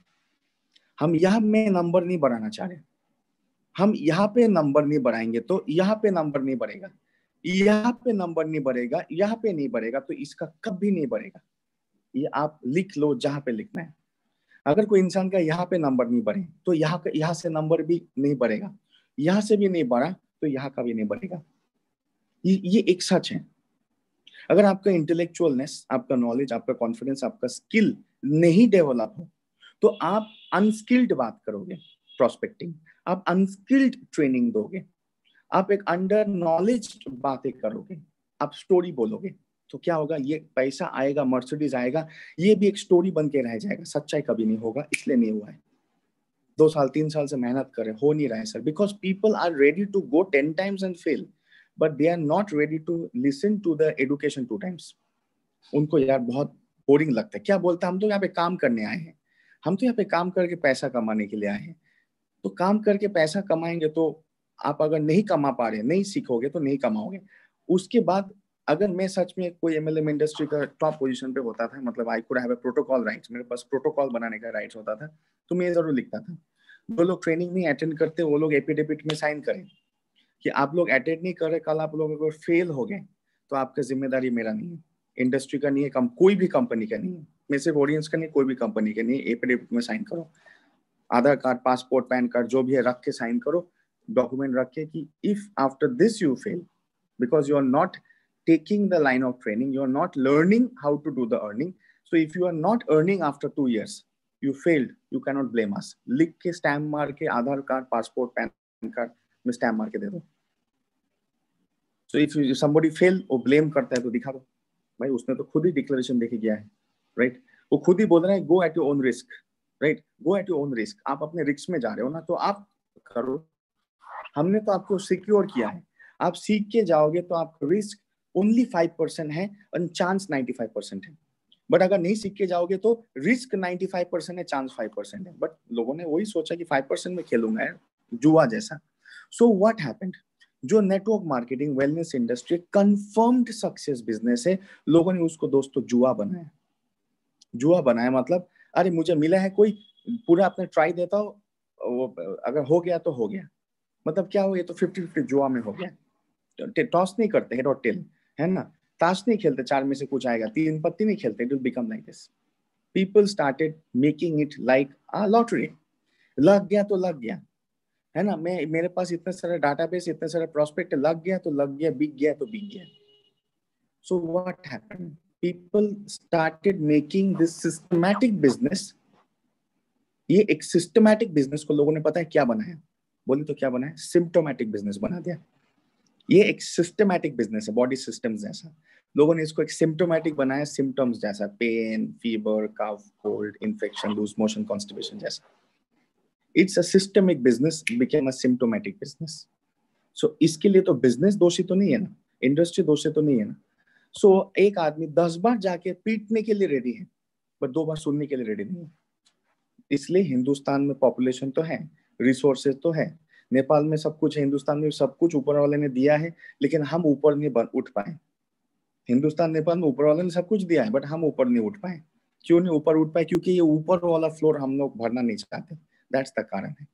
हम यहाँ में नंबर नहीं बढ़ाना चाह रहे, हम यहाँ पे नंबर नहीं बढ़ाएंगे तो यहाँ पे नंबर नहीं बढ़ेगा, यहाँ पे नंबर नहीं बढ़ेगा, यहाँ पे नहीं बढ़ेगा, तो इसका कभी नहीं बढ़ेगा। ये आप लिख लो जहाँ पे लिखना है। अगर कोई इंसान का यहाँ पे नंबर नहीं बढ़े तो यहाँ से नंबर भी नहीं बढ़ेगा, यहाँ से भी नहीं बढ़ा तो यहाँ का भी नहीं बढ़ेगा। ये एक सच है। अगर आपका इंटेलेक्चुअलनेस, आपका नॉलेज, आपका कॉन्फिडेंस, आपका स्किल नहीं डेवलप हो तो आप अनस्किल्ड बात करोगे, प्रोस्पेक्टिंग, आप अनस्किल्ड ट्रेनिंग दोगे, आप एक अंडर नॉलेज बातें करोगे, आप स्टोरी बोलोगे, तो क्या होगा? ये पैसा आएगा, मर्सिडीज आएगा, ये भी एक स्टोरी बन के रह जाएगा, सच्चाई कभी नहीं होगा। इसलिए नहीं हुआ है। 2 साल 3 साल से मेहनत करें, हो नहीं रहा है sir, because people are ready to go 10 times and fail, but they are not ready to listen to the education 2 times. उनको यार बहुत बोरिंग लगता है, क्या बोलता है, हम तो यहाँ पे काम करने आए हैं, हम तो यहाँ पे काम करके पैसा कमाने के लिए आए हैं। तो काम करके पैसा कमाएंगे तो आप अगर नहीं कमा पा रहे, नहीं सीखोगे तो नहीं कमाओगे। उसके बाद अगर मैं सच में कोई एमएलएम इंडस्ट्री का टॉप पोजीशन पे होता था, मतलब I could have a protocol rights, मेरे पास प्रोटोकॉल बनाने का राइट्स होता था, तो मैं जरूर लिखता था जो लोग ट्रेनिंग नहीं अटेंड करते वो लोग एपिडेविट में साइन करें कि आप लोग अटेंड नहीं कर रहे, कल आप लोग अगर फेल हो गए तो आपका जिम्मेदारी मेरा नहीं है, इंडस्ट्री का नहीं है, कोई भी कंपनी का नहीं है, मैं सिर्फ ऑडियंस का नहीं, कोई भी कंपनी का नहीं है, एपिडेविट में साइन करो, आधार कार्ड, पासपोर्ट, पैन कार्ड जो भी है रख के साइन करो, डॉक्यूमेंट रख के कि if after this you fail because you are not taking the line of training, you are not learning how to do the earning, so if you are not earning after 2 years you failed, you cannot blame us। लिख के stamp मार के आधार card, passport, pan card में stamp मार के दे दो। so if somebody fail वो blame करता है तो दिखा दो भाई उसने तो खुद ही डिक्लेरेशन देके गया है, राइट? वो खुद ही बोल रहा है go at your own risk, right? Go at your own risk, आप अपने रिस्क में जा रहे हो ना, तो आप करो, हमने तो आपको सिक्योर किया है, आप सीख के जाओगे तो आपका रिस्क ओनली 5% है और चांस 95% है। बट अगर नहीं सीख के जाओगे तो रिस्क 95% है, चांस 5% है। बट लोगों ने वही सोचा कि 5% में खेलूंगा यार, जुआ जैसा। So what happened? जो network marketing wellness industry confirmed success business है, लोगों ने उसको दोस्तों जुआ बनाया। जुआ बनाया मतलब अरे मुझे मिला है कोई, पूरा अपने ट्राई देता हो, अगर हो गया तो हो गया, मतलब क्या हो, ये तो 50-50 जुआ में हो गया। टॉस नहीं करते, हेड और टेल, है ना? ताश नहीं खेलते 4 में से कुछ आएगा, 3 पत्ती नहीं खेलते, it will become like this. People started making it like a lottery. लग गया तो लग गया, है ना? मैं, मेरे पास इतने सारे डाटाबेस, इतने सारे प्रोस्पेक्ट, लग गया तो लग गया, बिक गया तो बिक गया। सो what happened, people started making this systematic business. ये एक सिस्टमैटिक बिजनेस को लोगों ने पता है क्या बनाया? बोली तो क्या बनाया? सिम्टोमैटिक बिजनेस बना दिया। ये एक सिस्टमैटिक बिजनेस है, बॉडी सिस्टम जैसा। लोगों ने इसको एक सिम्टोमैटिक बनाया, सिम्टम्स जैसा, pain, fever, cough, cold, infection, loose motion, constipation जैसा। It's a systemic business became a symptomatic business. So इसके लिए तो बिजनेस दोषी तो नहीं है ना, इंडस्ट्री दोषी तो नहीं है ना। सो एक आदमी 10 बार जाके पीटने के लिए रेडी है, पर 2 बार सुनने के लिए रेडी नहीं है। इसलिए हिंदुस्तान में पॉपुलेशन तो है, रिसोर्सेज तो है, नेपाल में सब कुछ है, हिंदुस्तान में सब कुछ ऊपर वाले ने दिया है, लेकिन हम ऊपर नहीं उठ पाए। हिंदुस्तान नेपाल में ऊपर वाले ने सब कुछ दिया है, बट हम ऊपर नहीं उठ पाए। क्यों नहीं ऊपर उठ पाए? क्योंकि ये ऊपर वाला फ्लोर हम लोग भरना नहीं चाहते। दैट्स द कारण है।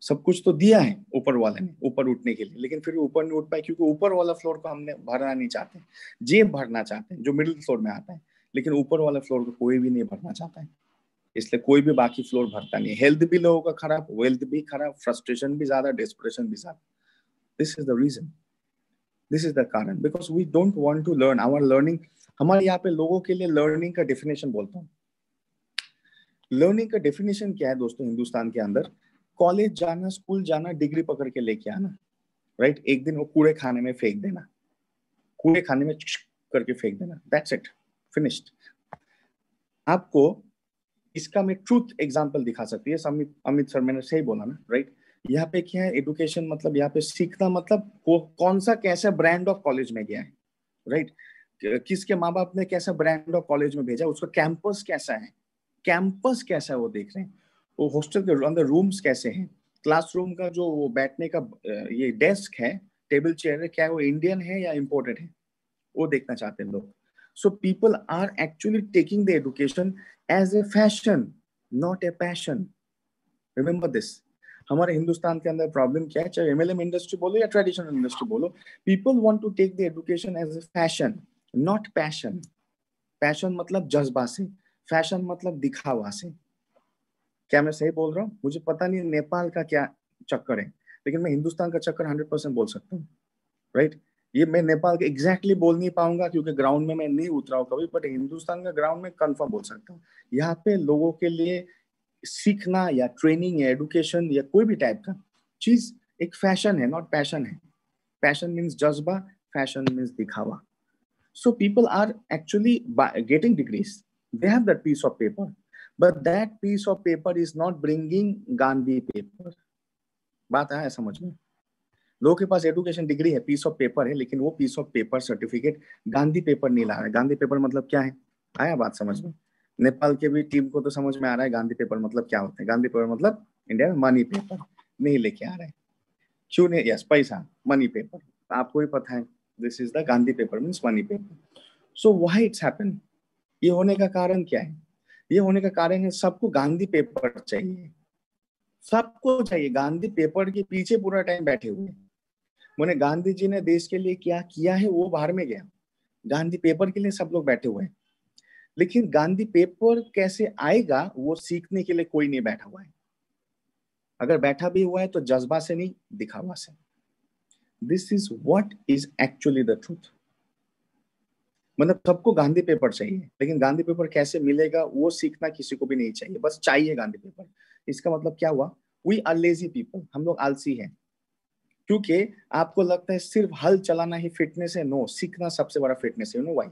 सब कुछ तो दिया है ऊपर वाले ने ऊपर उठने के लिए, लेकिन फिर ऊपर नहीं उठ पाए क्योंकि ऊपर वाला फ्लोर को हमने भरना नहीं चाहते। जेब भरना चाहते हैं जो मिडिल फ्लोर में आता है, लेकिन ऊपर वाला फ्लोर को कोई भी नहीं भरना चाहता है। इसलिए कोई भी बाकी फ्लोर भरता नहीं। हेल्थ भी लोगों का खराब, वेल्थ भी खराब, फ्रस्ट्रेशन भी ज्यादा, डेस्परेशन भी ज्यादा। This is the reason, this is the कारण, because we don't want to learn our learning. हमारे यहाँ पे लोगों के लिए लर्निंग का डेफिनेशन बोलता हूँ। लर्निंग का डेफिनेशन क्या है दोस्तों हिंदुस्तान के अंदर? कॉलेज जाना, स्कूल जाना, डिग्री पकड़ के लेके आना, राइट? एक दिन वो कूड़े खाने में फेंक देना, कूड़े खाने में करके फेंक देना, दैट्स इट, फिनिश्ड। आपको इसका मैं ट्रूथ एग्जांपल दिखा सकती है। अमित सर मैंने सही बोला ना, राइट? यहाँ पे क्या है, एजुकेशन मतलब यहाँ पे सीखना मतलब कौन सा कैसा ब्रांड ऑफ कॉलेज में गया है, राइट? किसके माँ बाप ने कैसा ब्रांड ऑफ कॉलेज में भेजा, उसका कैंपस कैसा है, कैंपस कैसा है वो देख रहे हैं। वो हॉस्टल के अंदर रूम्स कैसे हैं, क्लासरूम का जो वो बैठने का ये डेस्क है, टेबल चेयर है, क्या वो इंडियन है या इम्पोर्टेड है, वो देखना चाहते हैं लोग। So people are actually taking the education as a fashion, not a passion. Remember this. हमारे हिंदुस्तान के अंदर प्रॉब्लम क्या है, चाहे एमएलएम इंडस्ट्री बोलो या ट्रेडिशनल इंडस्ट्री बोलो, people want to take the education as a fashion, not passion. Passion मतलब जज्बा से, फैशन मतलब दिखावा से। क्या मैं सही बोल रहा हूँ? मुझे पता नहीं नेपाल का क्या चक्कर है, लेकिन मैं हिंदुस्तान का चक्कर 100% बोल सकता हूँ, राइट? ये मैं नेपाल के एग्जैक्टली बोल नहीं पाऊंगा क्योंकि ग्राउंड में मैं नहीं उतरा हूँ कभी, बट हिंदुस्तान का ग्राउंड में कंफर्म बोल सकता हूँ। यहाँ पे लोगों के लिए सीखना या ट्रेनिंग या एडुकेशन या कोई भी टाइप का चीज एक फैशन है, नॉट पैशन है। पैशन मीन्स जज्बा, फैशन मीन्स दिखावा। So people are actually getting degrees, they have that piece of paper, but that piece of paper is not bringing Gandhi paper. बात आया समझ में? लोगों के पास एजुकेशन डिग्री है, पीस ऑफ पेपर है, लेकिन वो piece of paper certificate Gandhi paper नहीं ला रहा है। गांधी पेपर मतलब क्या है? आया बात समझ में? नेपाल के भी टीम को तो समझ में आ रहा है गांधी पेपर मतलब क्या होता है। गांधी पेपर मतलब इंडिया में मनी पेपर नहीं लेके आ रहे हैं। क्यों नहीं? यस, पैसा, मनी पेपर, आपको भी पता है। This is the Gandhi paper means money paper. So why it's happen? ये होने का कारण क्या है? ये होने का कारण है सबको गांधी पेपर चाहिए, सबको चाहिए। गांधी पेपर के पीछे पूरा टाइम बैठे हुए हैं। मैंने गांधी जी ने देश के लिए क्या किया है वो बाहर में गया, गांधी पेपर के लिए सब लोग बैठे हुए हैं। लेकिन गांधी पेपर कैसे आएगा वो सीखने के लिए कोई नहीं बैठा हुआ है। अगर बैठा भी हुआ है तो जज्बा से नहीं, दिखावा से। This is what is actually the truth. मतलब सबको गांधी पेपर चाहिए, लेकिन गांधी पेपर कैसे मिलेगा वो सीखना किसी को भी नहीं चाहिए, बस चाहिए गांधी पेपर। इसका मतलब क्या हुआ? वी आर लेजी पीपल, हम लोग आलसी हैं। क्योंकि आपको लगता है सिर्फ हल चलाना ही फिटनेस है। नो, सीखना सबसे बड़ा फिटनेस है। You know why?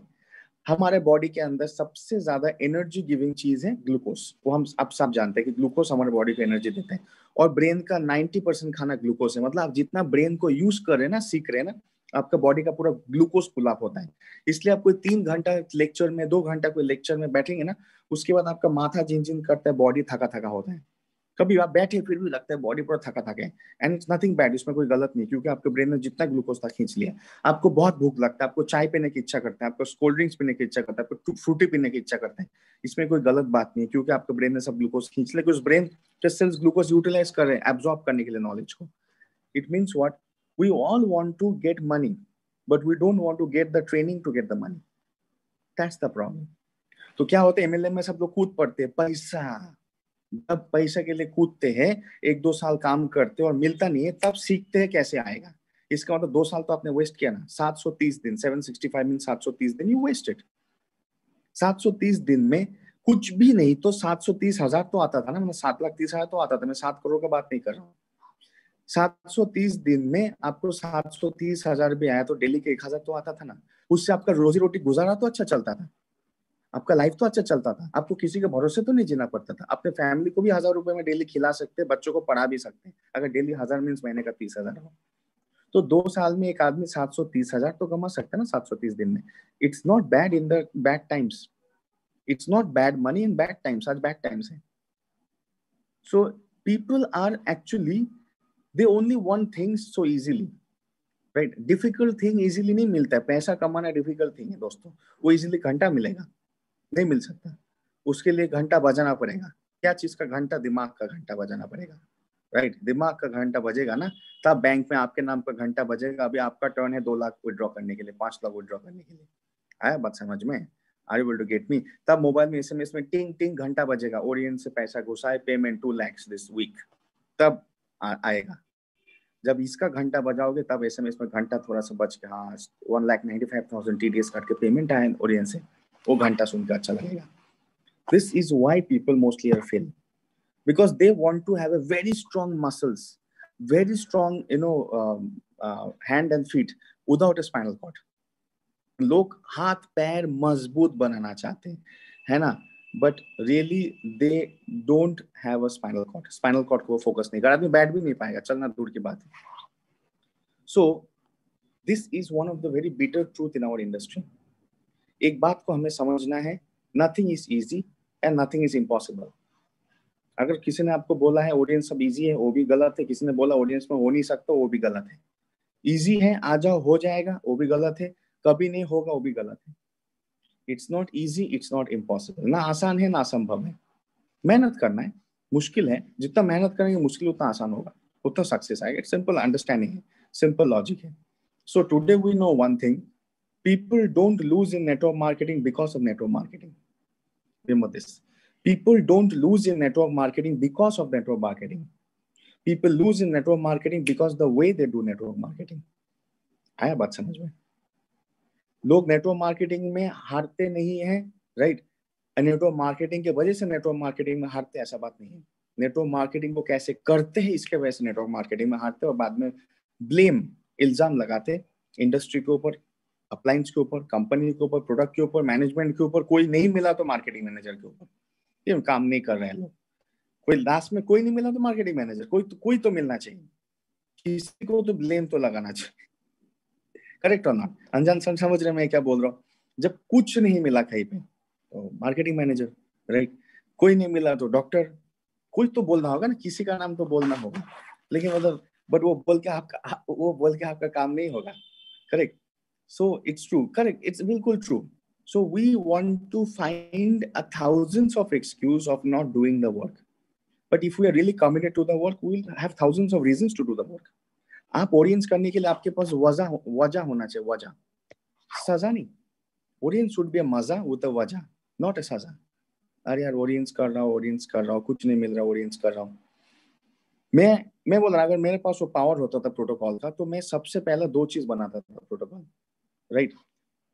हमारे बॉडी के अंदर सबसे ज्यादा एनर्जी गिविंग चीज है ग्लूकोज। वो हम अब सब जानते हैं कि ग्लूकोज हमारे बॉडी को एनर्जी देते हैं। और ब्रेन का 90% खाना ग्लूकोज है। मतलब आप जितना ब्रेन को यूज कर रहे हैं ना, सीख रहे हैं ना, आपका बॉडी का पूरा ग्लूकोज पुल अप होता है। इसलिए आप कोई 3 घंटा लेक्चर में, 2 घंटा कोई लेक्चर में बैठेंगे ना, उसके बाद आपका माथा झिनझिन करता है, बॉडी थका थका होता है। कभी आप बैठे फिर भी लगता है बॉडी पूरा थका थका है, एंड इट्स नथिंग बैड, इसमें कोई गलत नहीं, क्योंकि आपके ब्रेन ने जितना ग्लूकोज था खींच लिया। आपको बहुत भूख लगता है, आपको चाय पीने की इच्छा करता है, आपको कोल्ड ड्रिंक्स पीने की इच्छा करता है, आपको फ्रूटी पीने की इच्छा करता है। इसमें कोई गलत बात नहीं है, क्योंकि आपके ब्रेन ने सब ग्लूकोज खींच लिया, उस ब्रेन के सेल्स ग्लूकोज यूटिलाइज कर रहे हैं एब्जॉर्ब करने के लिए नॉलेज को। It means what? We all want to get money, but we don't want to get the training to get the money. That's the problem. तो क्या होता है, MLM में सब लोग कूद पड़ते हैं, पैसा, जब पैसा के लिए कूदते हैं, 1-2 साल काम करते हैं और मिलता नहीं है, तब सीखते हैं कैसे आएगा. इसका मतलब 2 साल तो आपने वेस्ट किया ना. 730 दिन, 765 मीन 730 दिन यू वेस्टेड. 730 दिन में कुछ भी नहीं तो 730,000 तो आता था ना. मतलब 7,30,000 तो आता था. मैं 7 करोड़ का बात नहीं कर रहा हूँ. 730 दिन में आपको 730,000 भी आया तो डेली के 1,000 तो आता था ना. उससे आपका रोजी रोटी गुजारा तो अच्छा चलता था, आपका लाइफ तो अच्छा चलता था. आपको किसी के भरोसे तो नहीं जीना पड़ता था. अपने फैमिली को भी 1,000 रुपए में डेली खिला सकते, बच्चों को पढ़ा भी सकते. अगर डेली 1,000 मीन्स महीने का 30,000 हो, तो 2 साल में एक आदमी 730,000 तो कमा सकता है ना 730 दिन में. It's not bad in the bad times. It's not bad money in bad times. आज बैड टाइम्स है. So people are actually they only want things so easily, right. Difficult thing easily नहीं मिलता है. पैसा कमाना डिफिकल्ट थिंग है दोस्तों. वो इजीली घंटा मिलेगा नहीं मिल सकता. उसके लिए घंटा बजाना पड़ेगा. क्या चीज का घंटा? दिमाग का घंटा बजाना पड़ेगा, राइट. दिमाग का घंटा बजेगा ना, तब बैंक में आपके नाम का घंटा बजेगा. अभी आपका टर्न है 2 लाख विड्रॉ करने के लिए, 5 लाख विड्रॉ करने के लिए. आया बात समझ में? Are you able to get me? तब मोबाइल में SMS में टिंग टिंग घंटा बजेगा. ओरिएंट से पैसा घुसा है, पेमेंट 2 lakhs दिस वीक. तब आएगा. जब इसका घंटा बजाओगे तब SMS में घंटा थोड़ा सा बच के, हाँ 1,95,000 TDS काट के पेमेंट आया ओरिएंट से, वो घंटा सुनकर अच्छा लगेगा. This is why people mostly are fail, because they want to have a very strong muscles, very strong hand and feet without a spinal cord. लोग हाथ पैर मजबूत बनाना चाहते हैं, है ना, but really they don't have a spinal cord. Spinal cord को focus नहीं कर, आदमी बैठ भी नहीं पाएगा, चलना दूर की बात है. So this is one of the very bitter truth in our industry. एक बात को हमें समझना है, nothing is easy and nothing is impossible. अगर किसी ने आपको बोला है ऑडियंस सब इजी है, वो भी गलत है. किसी ने बोला ऑडियंस में हो नहीं सकता, वो भी गलत है. इजी है, आ जाओ हो जाएगा, वो भी गलत है. कभी नहीं होगा, वो भी गलत है. It's not easy, it's not impossible. ना आसान है ना असंभव है. मेहनत करना है, मुश्किल है. जितना मेहनत करेंगे मुश्किल उतना आसान होगा, उतना सक्सेस आएगा. इट्स सिंपल अंडरस्टैंडिंग है, सिंपल लॉजिक है. So today we know one thing, people don't lose in network marketing because of network marketing. Remember this. People don't lose in network marketing because of network marketing. People lose in network marketing because the way they do network marketing. आया बात समझ में? लोग network marketing में हारते नहीं है, right. Network marketing के वजह से नेटवर्क मार्केटिंग में हारते, ऐसा बात नहीं है. नेटवर्क मार्केटिंग को कैसे करते हैं इसके वजह से नेटवर्क मार्केटिंग में हारते और बाद में ब्लेम, इल्जाम लगाते इंडस्ट्री के ऊपर, अप्लायंस के ऊपर, कंपनी के ऊपर, प्रोडक्ट के ऊपर, मैनेजमेंट के ऊपर. कोई नहीं मिला तो मार्केटिंग मैनेजर के ऊपर, ये काम नहीं कर रहे हैं लोग. कोई लास्ट में कोई नहीं मिला तो मार्केटिंग मैनेजर, कोई तो मिलना चाहिए. किसी को तो ब्लेम तो लगाना चाहिए. करेक्ट और नॉट? अनजान समझ रहे मैं क्या बोल रहा हूँ? जब कुछ नहीं मिला कहीं पे तो मार्केटिंग मैनेजर, राइट. कोई नहीं मिला तो डॉक्टर. कोई तो बोलना होगा ना, किसी का नाम तो बोलना होगा. लेकिन मतलब बट वो बोल के आपका काम नहीं होगा. Correct. So it's true, correct, it's bilkul true. So we want to find thousands of excuse of not doing the work, but if we are really committed to the work, we will have thousands of reasons to do the work. आप audience करने के लिए आपके पास वजह होना चाहिए, वजह, सजा नहीं. ऑडियंस शुड बी अ मजा विद अ वजह, नॉट अ सजा. अरे यार ऑडियंस कर रहा हूँ, कुछ नहीं मिल रहा, ऑडियंस कर रहा हूँ. मैं बोल रहा, अगर मेरे पास वो पावर होता था प्रोटोकॉल का, तो मैं सबसे पहला 2 चीज बनाता था protocol, right.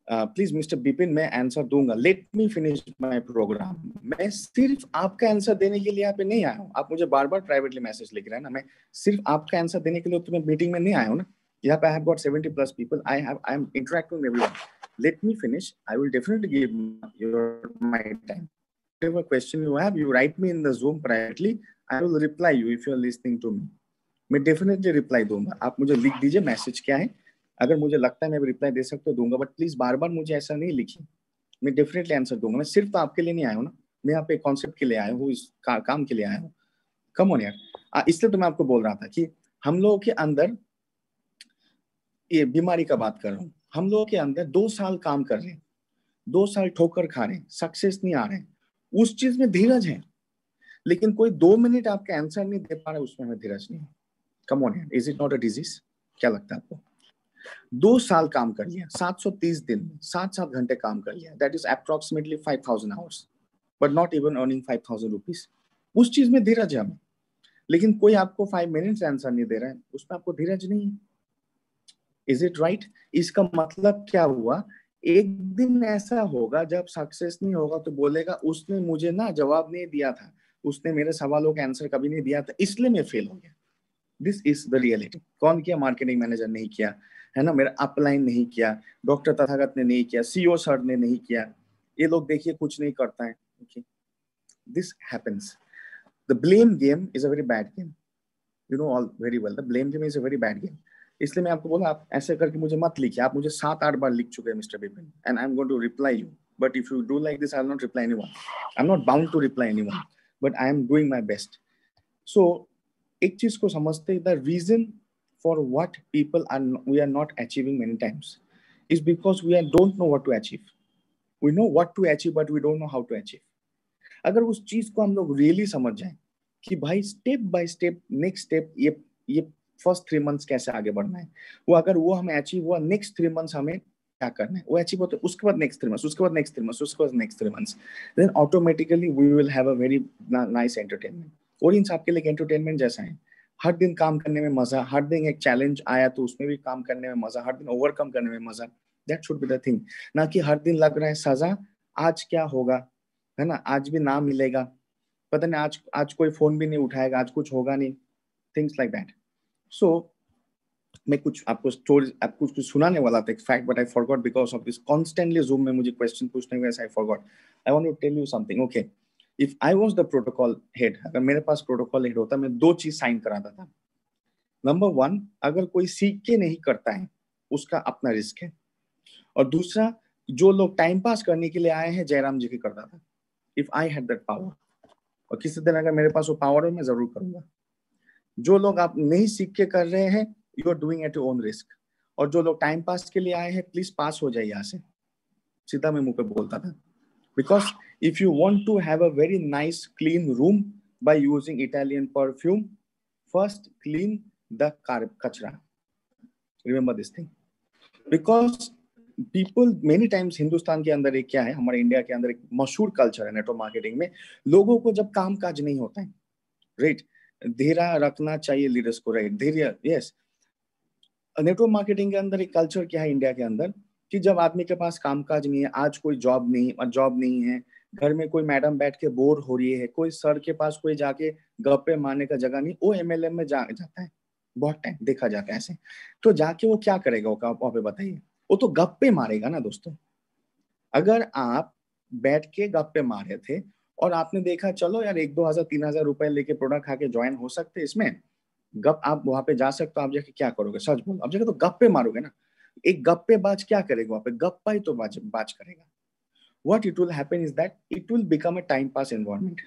Please Mr Bipin, मैं आंसर दूंगा, let me finish my program. मैं सिर्फ आपका आंसर देने के लिए यहाँ पे नहीं आया हूँ. आप मुझे बार बार प्राइवेटली मैसेज लिख रहे हैं ना, मैं सिर्फ आपका आंसर देने के लिए तुम्हें मीटिंग में नहीं आया हूँ ना. यहाँ पे I have got 70+ people, I am interacting with everyone. Let me finish, I will definitely give your my time. Whatever question you have, you write me in the Zoom privately, I will reply you if you are listening to me. मैं definitely reply दूंगा. आप मुझे लिख दीजिए message क्या है, अगर मुझे लगता है मैं रिप्लाई दे सकता हूँ दूंगा, बट प्लीज बार बार मुझे ऐसा नहीं लिखिए. मैं डेफिनेटली आंसर दूंगा. मैं सिर्फ आपके लिए नहीं आया हूँ ना, मैं यहाँ पे कॉन्सेप्ट के लिए आया हूँ, इस काम के लिए आया हूँ. कम ऑन यार. इसलिए तो मैं आपको बोल रहा था कि हम लोगों के अंदर, ये बीमारी का बात कर रहा हूँ, हम लोगों के अंदर 2 साल काम कर रहे हैं, 2 साल ठोकर खा रहे हैं, सक्सेस नहीं आ रहे हैं. उस चीज में धीरज है, लेकिन कोई 2 मिनट आपका आंसर नहीं दे पा रहा है, उसमें हमें धीरज नहीं है. कम ऑन यार, is it not a disease? क्या लगता है आपको? 2 साल काम कर लिया, 730 दिन में 7-7 घंटे काम कर लिया, that is approximately 5,000 hours, but not even earning 5,000 rupees. उस चीज में धीरज है हमें, लेकिन कोई आपको 5 मिनट्स आंसर नहीं दे रहा है, उसमें आपको धीरज नहीं है। Is it right? इसका मतलब क्या हुआ, एक दिन ऐसा होगा जब सक्सेस नहीं होगा तो बोलेगा उसने मुझे ना जवाब नहीं दिया था, उसने मेरे सवालों का आंसर कभी नहीं दिया था, इसलिए मैं फेल हो गया। This is the reality. कौन किया? मार्केटिंग मैनेजर नहीं किया, है ना, मेरा अपलाइन नहीं किया, डॉक्टर तथागत ने नहीं किया, सीईओ सर ने नहीं किया, ये लोग देखिए कुछ नहीं करता है। Okay, this happens. The blame game is a very bad game, you know all very well, the blame game is a very bad game. इसलिए मैं आपको बोला, आप ऐसे करके मुझे मत लिखिए, आप मुझे 7-8 बार लिख चुके हैं mister Bipin, and I am going to reply you, but if you do like this I will not reply anyone, I am not bound to reply anyone, but I am doing my best. So एक चीज को समझते, the reason for what people are we are not achieving many times is because we are don't know what to achieve. We know what to achieve but we don't know how to achieve. अगर उस चीज को हम लोग really समझ जाए कि भाई step by step, next step, ये फर्स्ट 3 मंथ्स कैसे आगे बढ़ना है, वो अगर वो हमें अचीव हुआ, नेक्स्ट 3 मंथ्स हमें क्या करना है, वो अचीव होता है, उसके बाद नेक्स्ट 3 मंथ्स, उसके बाद नेक्स्ट 3 मंथ्स, उसके बाद next 3 months, then automatically we will have a very nice entertainment. और इन सबके लिए एंटरटेनमेंट जैसा है, हर दिन काम करने में मजा, हर दिन एक चैलेंज आया तो उसमें भी काम करने में मजा, हर दिन ओवरकम करने में मजा, that should be the thing. ना कि हर दिन लग रहा है सजा, आज क्या होगा, है ना, आज भी ना मिलेगा, पता नहीं आज आज कोई फोन भी नहीं उठाएगा, आज कुछ होगा नहीं, थिंग्स लाइक दैट। सो मैं कुछ आपको स्टोरी, आपको कुछ सुनाने वाला था एक fact, but I forgot because of this constantly Zoom में मुझे क्वेश्चन पूछने में, I forgot. I want to tell you something. Okay, if I was the protocol head, अगर मेरे पास प्रोटोकॉल हेड होता, मैं 2 चीज साइन कराता था। नंबर 1, अगर कोई सीख के नहीं करता है उसका अपना रिस्क है, और दूसरा, जो लोग टाइम पास करने के लिए आए हैं जयराम जी की करता था। If I had that power, और किसी दिन अगर मेरे पास वो पावर है, मैं जरूर करूंगा। जो लोग आप नहीं सीख के कर रहे हैं, you are doing at your own risk, और जो लोग टाइम पास के लिए आए हैं, प्लीज पास हो जाइए यहाँ से, सीधा मैं मुंह पे बोलता था। Because if you want to have a very nice clean room by using Italian perfume, first clean the कचरा, remember this thing. Because people many times, Hindustan के अंदर एक क्या है, हमारे इंडिया के अंदर एक मशहूर कल्चर है नेटवर्क मार्केटिंग में, लोगों को जब काम काज नहीं होता है, राइट, धीरा रखना चाहिए लीडर्स को, राइट, धैर्य, यस। नेटवर्क मार्केटिंग के अंदर एक कल्चर क्या है इंडिया के अंदर, कि जब आदमी के पास कामकाज नहीं है, आज कोई जॉब नहीं है, घर में कोई मैडम बैठ के बोर हो रही है, कोई सर के पास कोई जाके गप्पे मारने का जगह नहीं, वो एमएलएम में जाता है, बहुत टाइम देखा जाता है ऐसे। तो जाके वो क्या करेगा, वहां पे बताइए, वो तो गप्पे मारेगा ना दोस्तों। अगर आप बैठ के गप्पे मारे थे और आपने देखा चलो यार 1-2 हज़ार 3 हज़ार रुपए लेके प्रोडक्ट खा के ज्वाइन हो सकते इसमें, गप आप वहां पे जा सकते हो, आप जाके क्या करोगे, सच बोलो, आप जाके तो गप्पे मारोगे ना। एक गप्पे बाज क्या करेगा वहां पे, गप्पा ही तो बाज करेगा। What it will happen is that it will become a time pass environment.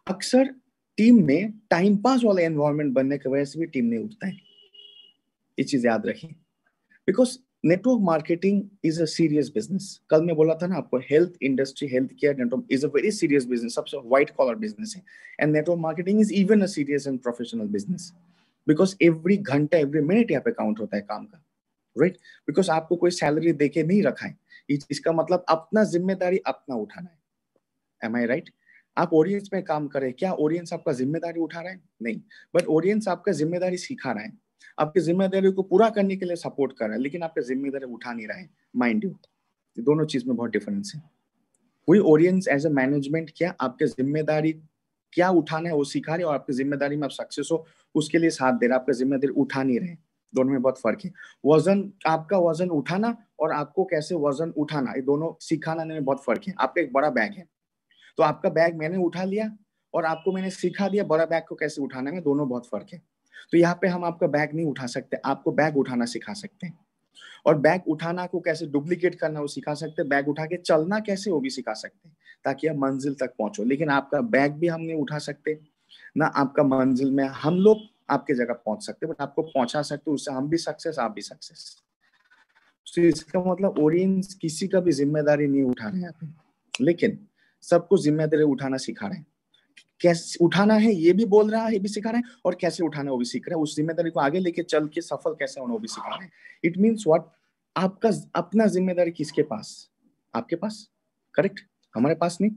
अक्सर टीम में टाइम पास वाला एनवायरनमेंट बनने की वजह से भी टीम नहीं उठता है, ये चीज याद रखिए। Because network marketing is a serious business. कल मैं बोला था ना आपको, health industry, health care, network is a very serious business, सबसे व्हाइट कॉलर बिजनेस है, and network marketing is even a serious and professional business. Because every घंटा, every minute यहाँ पे काउंट होता है काम का, राइट। बिकॉज आपको कोई सैलरी देके नहीं रखा है, इसका मतलब अपना जिम्मेदारी अपना उठाना है। एम आई राइट? आप ऑडियंस में काम करें, क्या ऑडियंस आपका जिम्मेदारी उठा रहा है? नहीं, बट ऑडियंस आपका जिम्मेदारी सिखा रहा है, आपकी जिम्मेदारी को पूरा करने के लिए सपोर्ट कर रहा है, लेकिन आपका जिम्मेदारी उठा नहीं रहा है। माइंड यू, दोनों चीज में बहुत डिफरेंस है। वही ऑडियंस एज ए मैनेजमेंट क्या आपके जिम्मेदारी क्या उठाना है वो सिखा रहे, और आपकी जिम्मेदारी में आप सक्सेस हो उसके लिए साथ दे रहे, आपका जिम्मेदारी उठा नहीं रहे। दोनों में बहुत फर्क है। वजन, आपका वजन उठाना और आपको कैसे वजन उठाना, ये दोनों सिखाना में बहुत फर्क है। आपका एक बड़ा बैग है, तो आपका बैग मैंने उठा लिया और आपको मैंने सिखा दिया बड़ा बैग को कैसे उठाना है, दोनों बहुत फर्क है। तो यहाँ पे हम आपका बैग नहीं उठा सकते, आपको बैग उठाना सिखा सकते हैं, और बैग उठाना को कैसे डुप्लीकेट करना वो सिखा सकते हैं, बैग उठा के चलना कैसे वो भी सिखा सकते हैं, ताकि आप मंजिल तक पहुंचो। लेकिन आपका बैग भी हम नहीं उठा सकते ना, आपका मंजिल में हम लोग आपके जगह पहुंच सकते, बट आपको पहुंचा सकते, उससे हम भी सक्सेस, आप भी सक्सेस। तो इसका मतलब ऑडियंस किसी का भी जिम्मेदारी नहीं उठा रहे हैं यहाँ पे, लेकिन सबको जिम्मेदारी उठाना सिखा रहे हैं। कैसे उठाना है ये भी बोल रहा है, ये भी सिखा रहा है, और कैसे उठाना है वो भी सीख रहा है, उस जिम्मेदारी को आगे लेके चल के सफल कैसे होना वो भी सिखा रहा है। इट मीन्स व्हाट, आपका अपना जिम्मेदारी किसके पास? आपके पास, करेक्ट? हमारे पास नहीं,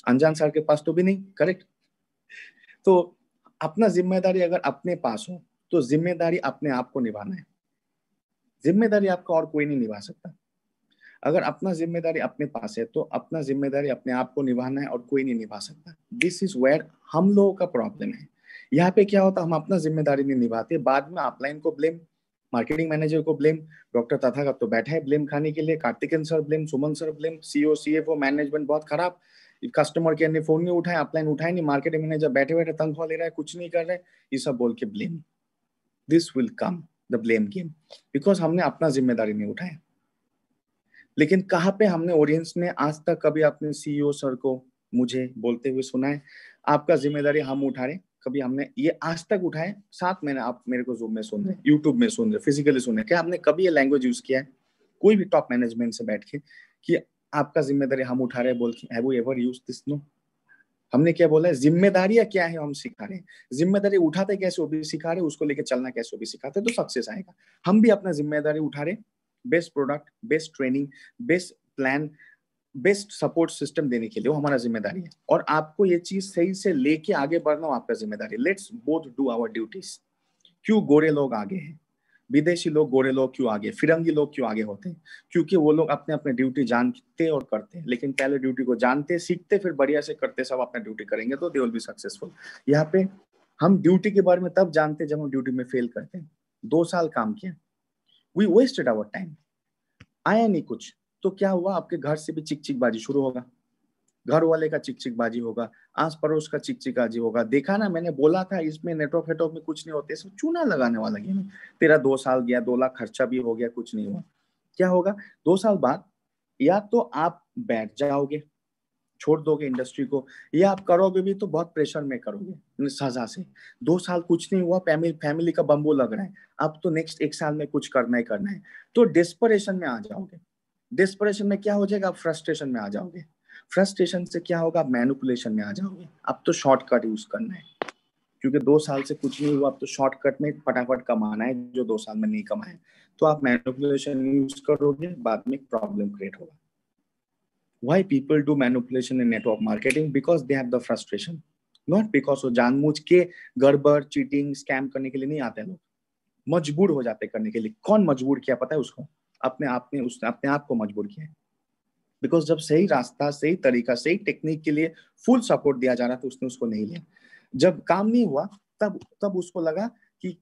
अनजान सर के पास तो भी नहीं, करेक्ट? तो अपना जिम्मेदारी अगर अपने पास हो तो जिम्मेदारी अपने आप को निभाना है, जिम्मेदारी आपका और कोई नहीं निभा सकता। अगर अपना जिम्मेदारी अपने पास है तो अपना जिम्मेदारी अपने आप को निभाना है और कोई नहीं निभा सकता। दिस इज वेयर हम लोगों का प्रॉब्लम है। यहाँ पे क्या होता है, हम अपना जिम्मेदारी नहीं निभाते, बाद में अपलाइन को ब्लेम, मार्केटिंग मैनेजर को ब्लेम, डॉक्टर तथागत तो बैठा है ब्लेम खाने के लिए, Karthiken sir blame, Suman sir blame, CO CFO management बहुत खराब, कस्टमर केयर ने फोन नहीं उठाया, अपलाइन उठाए नहीं, मार्केटिंग मैनेजर बैठे बैठे तनख्वाह ले रहा है, कुछ नहीं कर रहे, ये सब बोल के blame. This will come the blame game, because हमने अपना जिम्मेदारी नहीं उठाया। लेकिन कहाँ पे हमने ऑडियंस में आज तक कभी अपने सीईओ सर को मुझे बोलते हुए सुना है आपका जिम्मेदारी हम उठा रहे? कभी हमने ये आज तक उठाए? 7 महीने आप मेरे को जूम में सुन रहे, यूट्यूब में सुन रहे, फिजिकली सुन रहे, क्या हमने कभी ये लैंग्वेज यूज किया है कोई भी टॉप मैनेजमेंट से बैठ के कि आपका जिम्मेदारी हम उठा रहे बोल के? Have we ever used this? No. हमने क्या बोला है, जिम्मेदारियां क्या है हम सिखा रहे हैं, जिम्मेदारी उठाते कैसे वो भी सिखा रहे, उसको लेके चलना कैसे वो भी सिखाते, तो सक्सेस आएगा। हम भी अपना जिम्मेदारी उठा रहे, best product, best training, best plan, best support system देने के लिए, वो हमारा जिम्मेदारी है। और आपको ये चीज सही से लेके आगे बढ़ना हो आपका जिम्मेदारी। Let's both do our duties. क्यों गोरे लोग आगे हैं, विदेशी लोग, गोरे लोग क्यों आगे, फिरंगी लोग क्यों आगे होते हैं? क्योंकि वो लोग अपने अपने ड्यूटी जानते और करते हैं, लेकिन पहले ड्यूटी को जानते, सीखते, फिर बढ़िया से करते, सब अपना ड्यूटी करेंगे तो दे विल बी सक्सेसफुल। यहाँ पे हम ड्यूटी के बारे में तब जानते जब हम ड्यूटी में फेल करते हैं। 2 साल काम किया, वी वेस्टेड आवर टाइम, आया नहीं कुछ, तो क्या हुआ, आपके घर से भी चिक चिक बाजी शुरू होगा, घर वाले का चिक चिक बाजी होगा, आस पड़ोस का चिक चिक बाजी होगा, देखा ना मैंने बोला था इसमें नेटवर्क वेटवर्क में कुछ नहीं होते, इसमें चूना लगाने वाला गेम है, तेरा 2 साल गया, 2 लाख खर्चा भी हो गया, कुछ नहीं हुआ। क्या होगा 2 साल बाद? या तो आप बैठ जाओगे, छोड़ दोगे इंडस्ट्री को, या आप करोगे भी तो बहुत प्रेशर में करोगे सजा से। 2 साल कुछ नहीं हुआ, फैमिली का बम्बू लग रहा है, अब तो नेक्स्ट 1 साल में कुछ करना ही करना है, तो डेस्परेशन में आ जाओगे। डेस्परेशन में क्या हो जाएगा, आप फ्रस्ट्रेशन में आ जाओगे, फ्रस्ट्रेशन से क्या होगा, आप मैनिपुलेशन में आ जाओगे। अब तो शॉर्टकट यूज करना है, क्योंकि 2 साल से कुछ नहीं हुआ, अब तो शॉर्टकट में फटाफट कमाना है जो 2 साल में नहीं कमाए, तो आप मैनिपुलेशन यूज करोगे, बाद में प्रॉब्लम क्रिएट होगा। Why people do manipulation in network marketing? Because they have the frustration, not because वो जानबूझ के गड़बड़, चीटिंग, स्कैम करने के लिए नहीं आते हैं लोग, मजबूर हो जाते करने के लिए। कौन मजबूर किया पता है उसको? अपने आप ने, उसने अपने आप को मजबूर किया है। बिकॉज जब सही रास्ता, सही तरीका, सही टेक्निक के लिए फुल सपोर्ट दिया जा रहा था, उसने उसको नहीं लिया। जब काम नहीं हुआ तब उसको लगा कि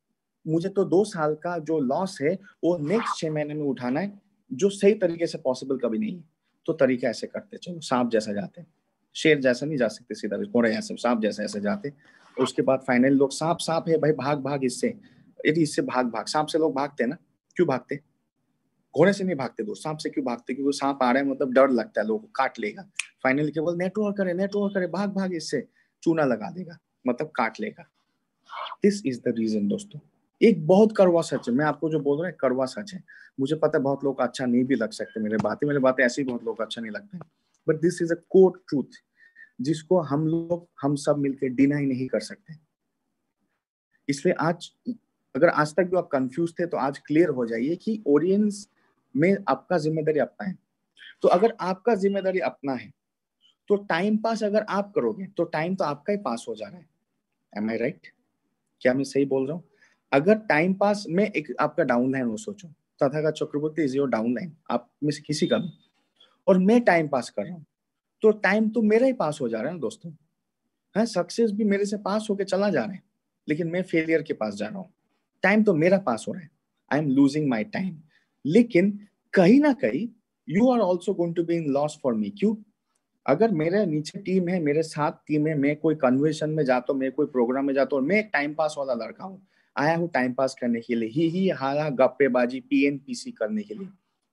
मुझे तो 2 साल का जो लॉस है वो नेक्स्ट 6 महीने में उठाना है, जो सही तरीके से पॉसिबल कभी नहीं है। तो तरीका ऐसे करते, चलो सांप जैसा जाते, शेर जैसा नहीं जा सकते सीधा, घोड़े ऐसे, सांप जैसे ऐसे जाते। उसके बाद फाइनली लोग, सांप सांप है भाई, भाग भाग इससे, यदि इससे भाग भाग, सांप से लोग भागते हैं ना, क्यों भागते? घोड़े से नहीं भागते दोस्त, सांप से क्यों भागते? क्योंकि सांप आ रहा है मतलब डर लगता है, लोगों को काट लेगा। फाइनली केवल नेटवर्क करे, भाग भाग इससे, चूना लगा देगा, मतलब काट लेगा। दिस इज द रीजन दोस्तों। एक बहुत कड़वा सच है, मैं आपको जो बोल रहा है कड़वा सच है, मुझे पता है बहुत लोग अच्छा नहीं भी लग सकते, मेरे बातें ऐसी बहुत लोग अच्छा नहीं लगता है, but this is a core truth जिसको हम सब मिलकर डिनाई नहीं कर सकते। इसलिए आज, अगर आज तक जो आप कंफ्यूज थे तो आज क्लियर हो जाइए कि ऑडियंस में आपका जिम्मेदारी अपना है। तो अगर आपका जिम्मेदारी अपना है तो टाइम पास अगर आप करोगे तो टाइम तो आपका ही पास हो जा रहा है। एम आई राइट? क्या मैं सही बोल रहा हूँ? अगर टाइम पास में एक आपका डाउन लाइन हो, सोचो तथागत चक्रवर्ती इज योर डाउन लाइन, आप में से किसी का भी, और मैं टाइम पास कर रहा हूँ, तो टाइम तो मेरा ही पास हो जा रहा है ना दोस्तों। है, सक्सेस भी मेरे से पास होके चला जा रहा है, लेकिन मैं फेलियर के पास जा रहा हूँ, टाइम तो मेरा पास हो रहा है, I am losing my time. लेकिन कहीं ना कहीं you are also going to be in loss for me. क्यों? अगर मेरे नीचे टीम है, मेरे साथ टीम है, मैं कोई कन्वेंशन में जाता हूँ, मैं कोई प्रोग्राम में जाता हूँ, मैं एक टाइम पास वाला लड़का हूँ, आया हूँ टाइम पास करने के लिए, ही हारा गप्पेबाजी, पीएनपीसी करने के लिए।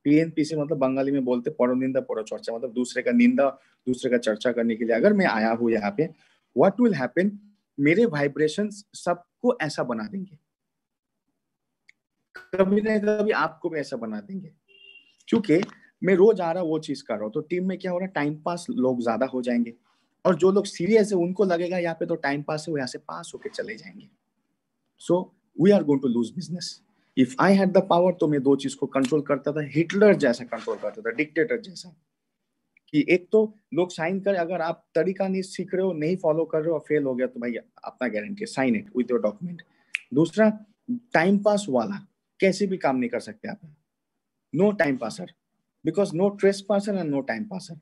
पीएनपीसी मतलब बंगाली में बोलते परनिंदा परचर्चा, मतलब दूसरे का निंदा, दूसरे का चर्चा करने के लिए अगर मैं आया हूँ यहाँ पे, व्हाट विल हैपन, मेरे वाइब्रेशंस सबको ऐसा बना देंगे, कभी ना कभी आपको भी ऐसा बना देंगे, क्योंकि मैं रोज आ रहा वो चीज कर रहा हूँ। तो टीम में क्या हो रहा है, टाइम पास लोग ज्यादा हो जाएंगे, और जो लोग सीरियस है उनको लगेगा यहाँ पे तो टाइम पास है, वो यहाँ से पास होके चले जाएंगे। So we are going to lose business. If I had the power तो मैं दो चीज को कंट्रोल करता था, हिटलर जैसा कंट्रोल करता था, डिक्टेटर जैसा, कि एक तो लोग साइन कर, अगर आप तरीका नहीं सीख रहे हो, नहीं फॉलो कर रहे हो और फेल हो गया तो भाई अपना guarantee, sign it with your document. दूसरा, टाइम पास वाला कैसे भी काम नहीं कर सकते आप, no time passer, because no trace passer and no time passer.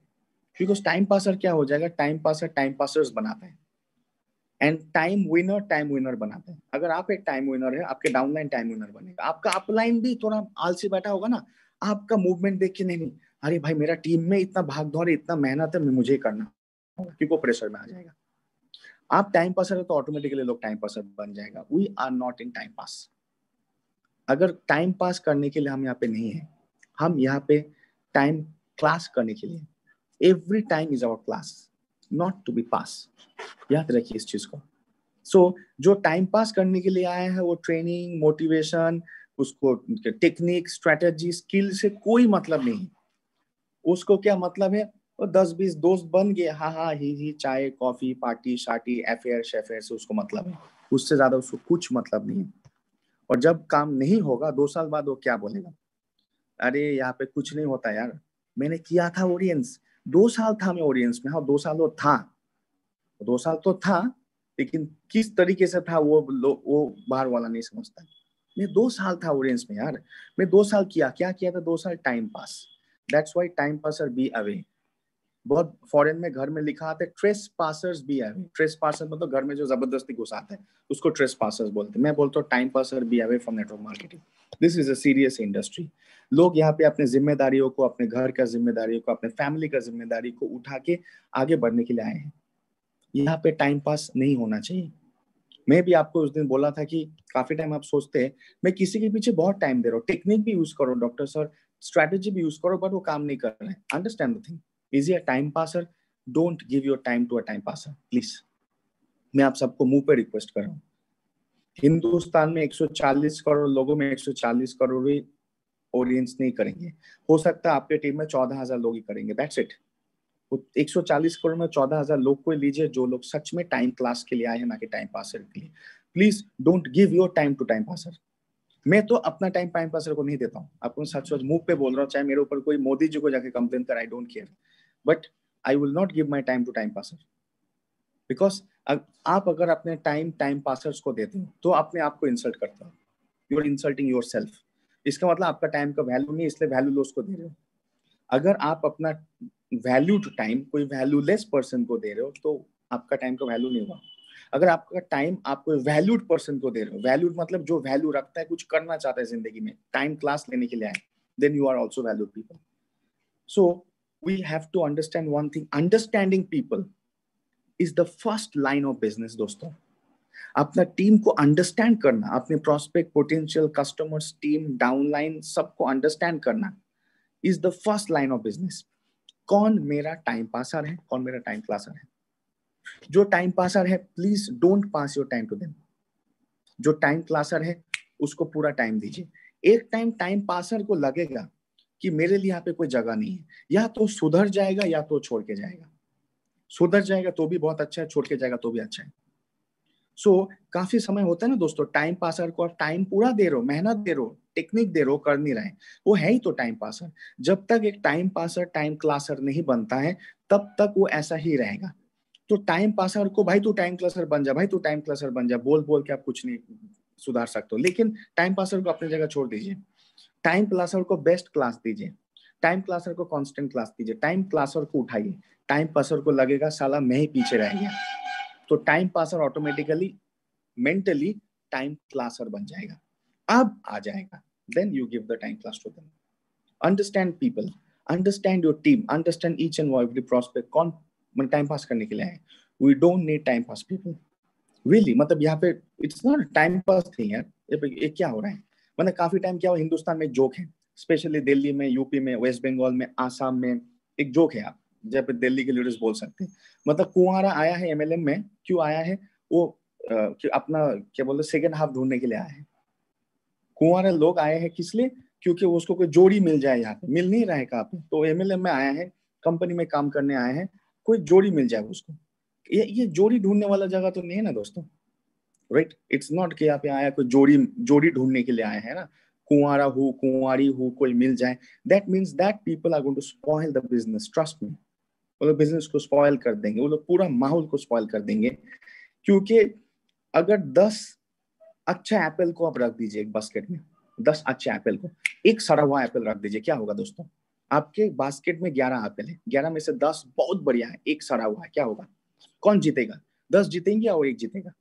Because time passer क्या हो जाएगा, टाइम पासर टाइम पासर्स बनाते हैं एंड टाइम विनर बनाते हैं। अगर आप एक टाइम विनर है, आपके डाउनलाइन टाइम विनर बनेगा, आपका अपलाइन भी थोड़ा आलसी बैठा होगा ना, आपका मूवमेंट देख के नहीं, अरे भाई मेरा टीम में इतना भाग दौड़ है, इतना मेहनत है, मुझे करना होगा, क्योंकि वो प्रेशर में आ जाएगा। आप टाइम पासर है तो ऑटोमेटिकली लोग टाइम पासर बन जाएगा। We are not in time pass. अगर टाइम पास करने के लिए हम यहाँ पे नहीं है, हम यहाँ पे टाइम क्लास करने के लिए, every time is our class, not to be pass. याद रखिए इस चीज को। सो जो टाइम पास करने के लिए आया है वो ट्रेनिंग, मोटिवेशन, उसको टेक्निक, स्ट्रेटेजी, स्किल से कोई मतलब नहीं। उसको क्या मतलब है, वो 10-20 दोस्त बन गए, हाँ हाँ ही चाय कॉफी पार्टी शार्टी अफेयर शेफेयर से उसको मतलब है, उससे ज्यादा उसको कुछ मतलब नहीं है। और जब काम नहीं होगा 2 साल बाद वो क्या बोलेगा, अरे यहाँ पे कुछ नहीं होता यार, मैंने किया था ऑडियंस, 2 साल था मैं ऑडियंस में। हाँ 2 साल वो था, 2 साल तो था, लेकिन किस तरीके से था वो बाहर वाला नहीं समझता। मैं 2 साल था ऑडियंस में यार, मैं 2 साल क्या किया था, 2 साल time pass. That's why time passer be away. बहुत फॉरेन में घर में लिखा आता है trace passers be away. Trace passer मतलब घर में जो जबरदस्ती घुसाते हैं उसको ट्रेस पासर्स बोलते हैं। मैं बोलता हूँ time passer be away from network marketing. This is a serious industry. लोग यहाँ पे अपने जिम्मेदारियों को, अपने घर का जिम्मेदारियों को, अपने फैमिली का जिम्मेदारी को उठा के आगे बढ़ने के लिए आए हैं। यहाँ पे टाइम पास नहीं होना चाहिए। मैं भी आपको उस दिन बोला था कि काफी टाइम आप सोचते हैं मैं किसी के पीछे बहुत टाइम दे रहा हूँ, टेक्निक भी यूज करो डॉक्टर सर, स्ट्रैटेजी भी यूज करो, बट वो काम नहीं कर रहे हैं। Understand the thing, is he a time passer? Don't give your time to a time passer please. मैं आप सबको मुंह पे रिक्वेस्ट कर रहा हूँ। हिंदुस्तान में 140 करोड़ लोगों में 140 करोड़ ही ऑडियंस नहीं करेंगे। हो सकता है आपके टीम में 14,000 लोग ही करेंगे, दैट्स इट। 140 करोड़ में 14,000 लोग को लीजिए जो लोग सच में टाइम क्लास के लिए आए हैं, ना कि टाइम पासर के लिए। Please don't give your time to time passer. मैं तो अपना टाइम टाइम पासर को नहीं देता हूँ, आपको सच सच मुंह पे बोल रहा हूँ, चाहे मेरे ऊपर कोई मोदी जी को जाके कंप्लेन कर, I don't care, but I will not give my time to time passer. Because आप अगर अपने टाइम टाइम पासर्स को देते हो तो अपने आप को इंसल्ट करते हो, you are insulting yourself. इसका मतलब आपका टाइम का वैल्यू नहीं, इसलिए वैल्यू लॉस को दे रहे हो। अगर आप अपना वैल्यूड टाइम कोई वैल्यूलेस पर्सन को दे रहे हो तो आपका टाइम का वैल्यू नहीं हुआ। अगर आपका टाइम आप कोई वैल्यूड पर्सन को दे रहे हो, वैल्यूड मतलब जो वैल्यू रखता है, कुछ करना चाहता है जिंदगी में, टाइम क्लास लेने के लिए आए, then you are also valued people. So we have to understand one thing, understanding people is the first line of business. दोस्तों, अपना टीम को अंडरस्टैंड करना, अपने prospect, potential customers, team, downline, सबको अंडरस्टैंड करना is the first line of business. कौन मेरा time passer है, कौन मेरा टाइम क्लासर है? जो टाइम पासर है please don't pass your time to them. जो टाइम क्लासर है उसको पूरा टाइम दीजिए। एक टाइम टाइम पासर को लगेगा कि मेरे लिए यहाँ पे कोई जगह नहीं है, या तो सुधर जाएगा या तो छोड़ के जाएगा। सुधर जाएगा तो भी बहुत अच्छा है, छोड़ के जाएगा तो भी अच्छा है। काफी समय होता है ना दोस्तों, टाइम पासर को आप टाइम पूरा दे रहे हो, मेहनत दे रहे हो, टेक्निक दे रहे हो, कर नहीं रहे, वो है ही तो टाइम पासर। जब तक एक टाइम पासर टाइम क्लासर नहीं बनता है तब तक वो ऐसा ही रहेगा। तो टाइम पासर को भाई तू टाइम क्लासर बन जा, भाई तू टाइम क्लासर बन जा, बोल बोल के आप कुछ नहीं सुधार सकते हो। लेकिन टाइम पासर को अपनी जगह छोड़ दीजिए, टाइम क्लासर को बेस्ट क्लास दीजिए, टाइम क्लासर को कांस्टेंट क्लास दीजिए, टाइम क्लासर को उठाइए। टाइम पासर को लगेगा साला मैं ही पीछे रह गया, तो time passer automatically mentally time classer बन जाएगा, अब आ जाएगा। Then you give the time class to them. Understand people, understand your team, understand each and every prospect. कौन टाइम पास करने के लिए आए? We don't need time pass people really. मतलब यहाँ पे it's not time pass thing यार, ये क्या हो रहा है? मतलब काफी टाइम क्या हो, हिंदुस्तान में एक जोक है, स्पेशली दिल्ली में, यूपी में, वेस्ट बंगाल में, आसाम में एक जोक है, आप जब दिल्ली के लीडर्स बोल सकते हैं। मतलब कुंवारा आया है एमएलएम में, क्यों आया है वो? अपना क्या बोलते, सेकेंड हाफ ढूंढने के लिए आया है। कुंवारा लोग आए हैं किस लिए? क्योंकि उसको कोई जोड़ी मिल जाए, यहाँ पे मिल नहीं रहा है कहाँ पे, तो एमएलएम में आया है, कंपनी में काम करने आया है, कोई जोड़ी मिल जाए उसको। ये जोड़ी ढूंढने वाला जगह तो नहीं है ना दोस्तों, राइट? इट्स नॉट कि यहाँ पे आया कोई जोड़ी जोड़ी ढूंढने के लिए आए हैं ना, कुंवारा हूँ कुंवारी हूँ कोई मिल जाए, that means that people are going to spoil the business, trust me. वो लोग बिजनेस को स्पॉइल कर देंगे, वो लोग पूरा माहौल को स्पॉइल कर देंगे। क्योंकि अगर 10 अच्छा एप्पल को आप रख दीजिए एक बास्केट में, 10 अच्छे एप्पल को, एक सड़ा हुआ एप्पल रख दीजिए, क्या होगा दोस्तों? आपके बास्केट में 11 एप्पल है, 11 में से 10 बहुत बढ़िया है, एक सड़ा हुआ है, क्या होगा? कौन जीतेगा? 10 जीतेंगे और एक जीतेगा?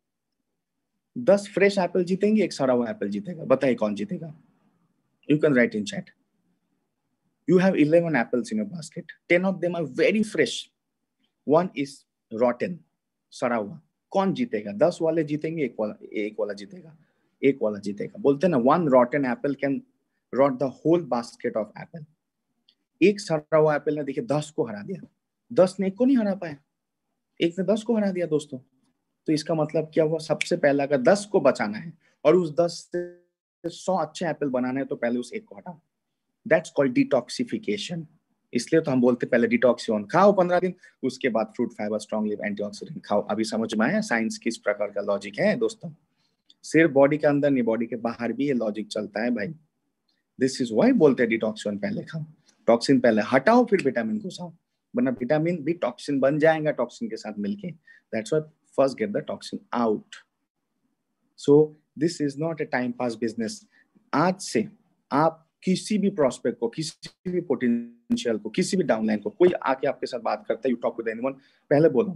10 फ्रेश एप्पल जीतेंगे, एक सड़ा हुआ एप्पल जीतेगा, बताइए कौन जीतेगा? You can write in chat. You have 11 apples in your basket. 10 of them are very fresh. One is rotten, सड़ा हुआ। कौन जीतेगा? 10 वाले जीतेंगे, एक वाला जीतेगा, एक वाला जीतेगा। बोलते हैं ना, one rotten apple can rot the whole basket of apple. एक सड़ा हुआ एप्पल ने देखिए 10 को हरा दिया, 10 ने एक को नहीं हरा पाया, एक ने 10 को हरा दिया दोस्तों। तो इसका मतलब क्या हुआ? सबसे पहले अगर 10 को बचाना है और उस 10 से 100 अच्छे एप्पल बनाना है, तो पहले उस एक को हटाओ। That's called detoxification. इसलिए तो हम बोलते पहले डिटॉक्सियन खाओ 15 दिन, उसके बाद fruit fibre strong live antioxidant खाओ। अभी समझ में आया साइंस किस प्रकार का लॉजिक है दोस्तों? सिर्फ बॉडी के अंदर नहीं, बॉडी के बाहर भी ये लॉजिक चलता है भाई। दिस इज व्हाई बोलते हैं डिटॉक्सिन पहले खाओ, टॉक्सिन पहले हटाओ, फिर विटामिन घुसाओ, वरना विटामिन भी टॉक्सिन बन जाएगा टॉक्सिन के साथ मिलके। That's why first get the toxin out. So this is not a time pass business. आज से आप किसी भी प्रोस्पेक्ट को, किसी भी पोटेंशियल को, किसी भी डाउनलाइन को, कोई आके आपके साथ बात करता है, यू टॉक विद एनीवन, पहले बोलो,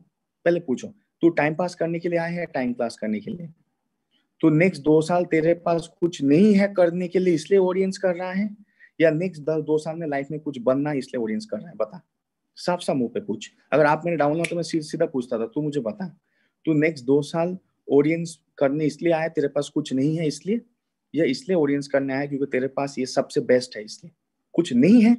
पहले पूछो, तू टाइम पास करने के लिए आया है, टाइम पास करने के लिए? तो नेक्स्ट 2 साल तेरे पास कुछ नहीं है करने के लिए इसलिए ऑडियंस कर रहा है, या नेक्स्ट 2 साल में लाइफ में कुछ बनना है इसलिए ऑडियंस कर रहा है? बता, साफ साफ मुंह पे पूछ। अगर आप मेरे डाउन हो तो मैं सीधा पूछता था, तू मुझे बता, तू नेक्स्ट 2 साल ऑडियंस करने इसलिए आया, तेरे पास कुछ नहीं है इसलिए, या इसलिए ऑडियंस करने आया क्योंकि तेरे पास ये सबसे बेस्ट है इसलिए? कुछ नहीं है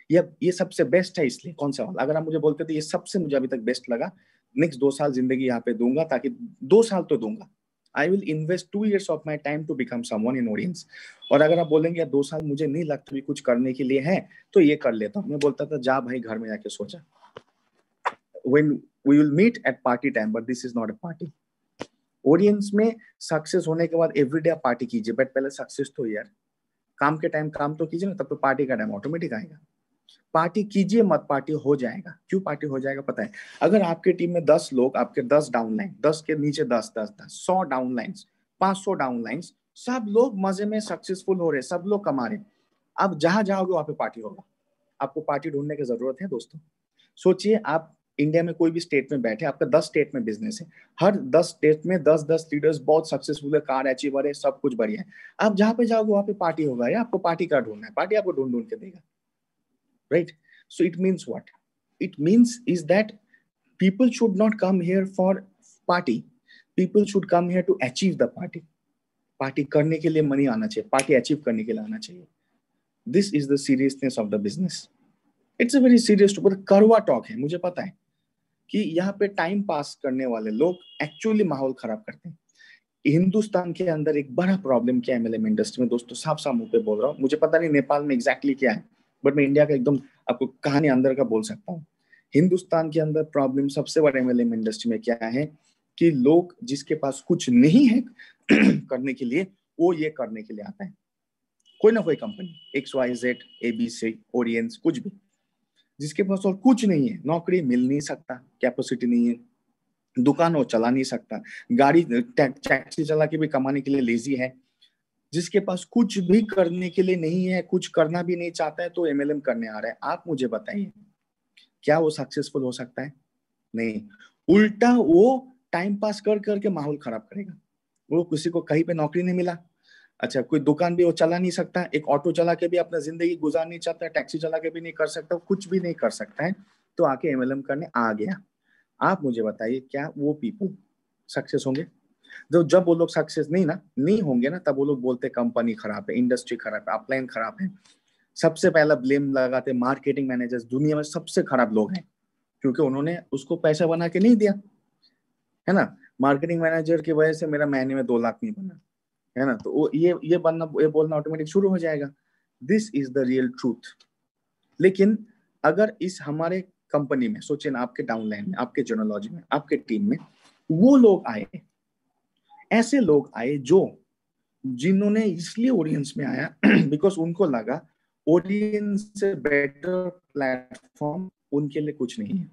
या ये सबसे बेस्ट है इसलिए? कौन सा वाला? अगर आप मुझे बोलते थे ये सबसे मुझे अभी तक बेस्ट लगा, नेक्स्ट 2 साल जिंदगी यहाँ पे दूंगा, ताकि 2 साल तो दूंगा, I will invest 2 years of my time to become someone in audience. और अगर आप बोलेंगे 2 साल मुझे नहीं लगता भी कुछ करने के लिए है, तो ये कर लेता हूँ, मैं बोलता था जा भाई घर में जाके सोचा। when we will meet at party time, but this is not a party। Audience में सक्सेस होने के बाद एवरीडे आप पार्टी कीजिए, बट पहले सक्सेस तो यार काम के टाइम काम तो कीजिए ना, तब तो पार्टी का टाइम ऑटोमेटिक आएगा। पार्टी कीजिए मत, पार्टी हो जाएगा। क्यों पार्टी हो जाएगा पता है? अगर आपके टीम में 10 लोग, आपके 10 डाउनलाइन, 10 के नीचे 10 10 10 100 डाउनलाइंस, 500 डाउनलाइंस, सब लोग मजे में सक्सेसफुल हो रहे, सब लोग कमा रहे, आप जहां जाओगे वहां पे पार्टी होगा। आपको पार्टी ढूंढने की जरूरत है दोस्तों। सोचिए आप इंडिया में कोई भी स्टेट में बैठे, आपका 10 स्टेट में बिजनेस है, हर 10 स्टेट में 10 लीडर्स बहुत सक्सेसफुल है, कार अचीवर है, सब कुछ बढ़िया है। आप जहां पे जाओगे वहां पे पार्टी होगा, या आपको पार्टी का ढूंढना है, पार्टी आपको ढूंढ ढूंढ के देगा, right? So it means what? It means is that people should not come here for party. People should come here to achieve the party. Party करने के लिए मनी आना चाहिए, पार्टी अचीव करने के लिए आना चाहिए। This is the seriousness of the business. It's a very serious to, कड़वा टॉक है, मुझे पता है कि यहाँ पे टाइम पास करने वाले लोग एक्चुअली माहौल खराब करते हैं। हिंदुस्तान के अंदर एक बड़ा प्रॉब्लम क्या है एमएलएम इंडस्ट्री में दोस्तों, साफ साफ मुंह पे बोल रहा हूँ, मुझे पता नहीं नेपाल में एग्जैक्टली क्या है, बट मैं इंडिया का एकदम आपको कहानी अंदर का बोल सकता हूँ। हिंदुस्तान के अंदर प्रॉब्लम सबसे बड़ा एमएलएम इंडस्ट्री में क्या है कि लोग जिसके पास कुछ नहीं है करने के लिए, वो ये करने के लिए आता है। कोई ना कोई कंपनी, XYZ, ABC, ओरियंस, कुछ भी, जिसके पास और कुछ नहीं है, नौकरी मिल नहीं सकता, कैपेसिटी नहीं है, दुकान वो चला नहीं सकता, गाड़ी टैक्सी चला के भी कमाने के लिए लेजी है, जिसके पास कुछ भी करने के लिए नहीं है, कुछ करना भी नहीं चाहता है, तो एमएलएम करने आ रहा है। आप मुझे बताइए क्या वो सक्सेसफुल हो सकता है? नहीं, उल्टा वो टाइम पास कर करके माहौल खराब करेगा। वो किसी को कहीं पे नौकरी नहीं मिला, अच्छा कोई दुकान भी वो चला नहीं सकता, एक ऑटो चला के भी अपना जिंदगी गुजार नहीं चाहता, टैक्सी चला के भी नहीं कर सकता, कुछ भी नहीं कर सकता है, तो आके एमएलएम करने आ गया। आप मुझे बताइए क्या वो पीपल सक्सेस होंगे? जब वो लोग सक्सेस नहीं होंगे ना, तब वो लोग बोलते कंपनी खराब है, इंडस्ट्री खराब है, अपलाइन खराब है। सबसे पहला ब्लेम लगाते मार्केटिंग मैनेजर्स, दुनिया में सबसे खराब लोग हैं, क्योंकि उन्होंने उसको पैसा बना के नहीं दिया, है ना? मार्केटिंग मैनेजर की वजह से मेरा महीने में 2 लाख नहीं बना, है ना? तो वो ये बोलना ऑटोमेटिक शुरू हो जाएगा। This is the real truth. लेकिन अगर इस हमारे कंपनी में, सोचिए ना, आपके डाउनलाइन में, आपके जोनोलॉजी में, आपके टीम में वो लोग आए, ऐसे लोग आए जो जिन्होंने इसलिए ओरियंस में आया बिकॉज उनको लगा ओरियंस से बेटर प्लेटफॉर्म उनके लिए कुछ नहीं है,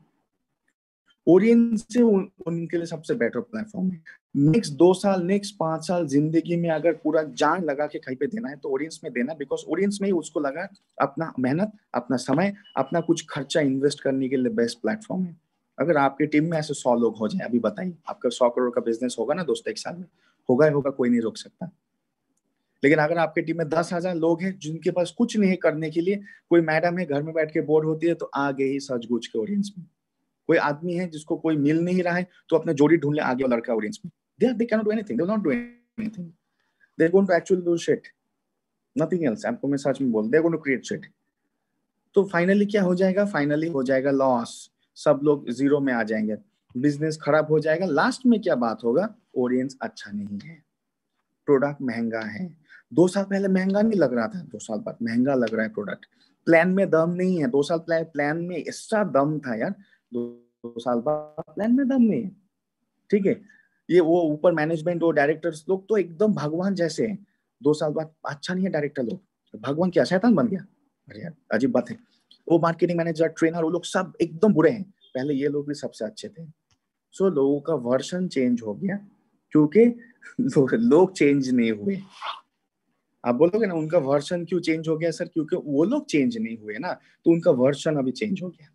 ओरियंस से उनके लिए सबसे बेटर प्लेटफॉर्म है। नेक्स्ट 2 साल, नेक्स्ट 5 साल जिंदगी में अगर पूरा जान लगा के कहीं पे देना है तो ओरियंस में देना, बिकॉज ओरियंस में ही उसको लगा अपना मेहनत, अपना समय, अपना कुछ खर्चा इन्वेस्ट करने के लिए बेस्ट प्लेटफॉर्म है। अगर आपकी टीम में ऐसे 100 लोग हो जाए, अभी बताइए, आपका 100 करोड़ का बिजनेस होगा ना दोस्तों, 1 साल में होगा ही होगा, कोई नहीं रोक सकता। लेकिन अगर आपके टीम में 10,000 लोग हैं जिनके पास कुछ नहीं करने के लिए, कोई मैडम है घर में बैठ के बोर होती है तो आ गए ही सच गुच के ऑडियंस में, कोई आदमी है जिसको कोई मिल नहीं रहा है तो अपने जोड़ी ढूंढ ले, आ गया लड़का ऑडियंस में, they cannot do anything, they will not do anything, they're going to actually do shit, nothing else। आपको मैं सच में बोल, they're going to create shit। तो फाइनली क्या हो जाएगा, फाइनली हो जाएगा लॉस, सब लोग जीरो में आ जाएंगे, बिजनेस खराब हो जाएगा। लास्ट में क्या बात होगा, ऑडियंस अच्छा नहीं है, प्रोडक्ट महंगा है। 2 साल पहले महंगा नहीं लग रहा था, 2 साल बाद महंगा लग रहा है प्रोडक्ट, प्लान में दम नहीं है। 2 साल प्लान में ऐसा दम था यार, 2 साल बाद प्लान में दम नहीं है, ठीक है। ये वो ऊपर मैनेजमेंट, वो डायरेक्टर्स लोग तो एकदम भगवान जैसे हैं, 2 साल बाद अच्छा नहीं है डायरेक्टर लोग, भगवान क्या शैतान बन गया, अरे यार अजीब बात है। वो मार्केटिंग मैनेजर, ट्रेनर, वो लोग सब एकदम बुरे हैं, पहले ये लोग भी सबसे अच्छे थे। सो लोगों का वर्जन चेंज हो गया क्योंकि लोग चेंज नहीं हुए। आप बोलोगे ना उनका वर्जन क्यों चेंज हो गया सर, क्योंकि वो लोग चेंज नहीं हुए ना, तो उनका वर्जन अभी चेंज हो गया।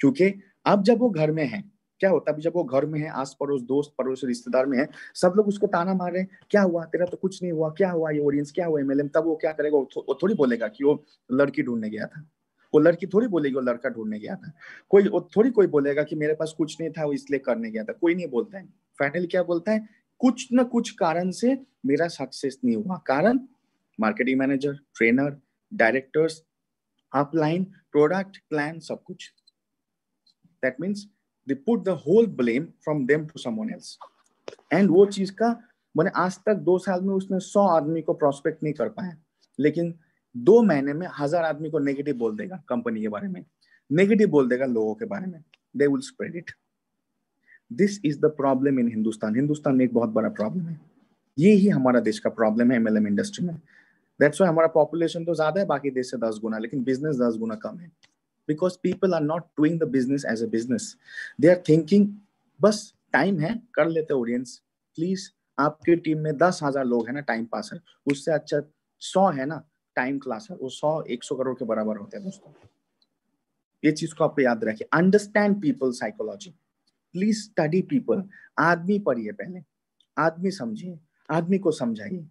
क्योंकि अब जब वो घर में है, क्या होता है, जब वो घर में है, आस पड़ोस, दोस्त पड़ोस, रिश्तेदार में है, सब लोग उसको ताना मार रहे हैं, क्या हुआ तेरा तो कुछ नहीं हुआ, क्या हुआ ये ऑडियंस, क्या हुआ एमएलएम, तब वो क्या करेगा, वो थोड़ी बोलेगा कि वो लड़की ढूंढने गया था, वो लड़की थोड़ी बोलेगी वो लड़का ढूंढने गया था, कोई थोड़ी कोई बोलेगा कि मेरे पास कुछ नहीं था वो इसलिए करने गया था, कोई नहीं बोलता है। फाइनली क्या बोलता है, कुछ न कुछ कारण से मेरा सक्सेस नहीं हुआ, कारण marketing manager, trainer, directors, upline, product, plan, सब कुछ। That means they put the whole blame from them to someone else। and वो चीज का मैंने आज तक 2 साल में उसने 100 आदमी को प्रोस्पेक्ट नहीं कर पाया, लेकिन 2 महीने में 1000 आदमी को नेगेटिव बोल देगा, कंपनी के बारे में नेगेटिव बोल देगा, लोगों के बारे में, they will spread it। this is the problem in Hindustan. Hindustan में एक बहुत बड़ा प्रॉब्लम है, ये ही हमारा देश का प्रॉब्लम है एमएलएम इंडस्ट्री में। दैट्स व्हाई हमारा पॉपुलेशन तो ज्यादा है बाकी देश से 10 गुना, लेकिन बिजनेस 10 गुना कम है। Because people are not doing the business as a business, they are thinking बस टाइम है कर लेते ऑडियंस। प्लीज आपकी टीम में 10,000 लोग है ना टाइम पासर, उससे अच्छा 100 है ना टाइम क्लासर, वो 100 करोड़ के बराबर होते हैं दोस्तों। ये चीज को आप याद रखिए, understand people psychology, please study people. आदमी पढ़िए पहले, आदमी समझिए, आदमी को समझाइए,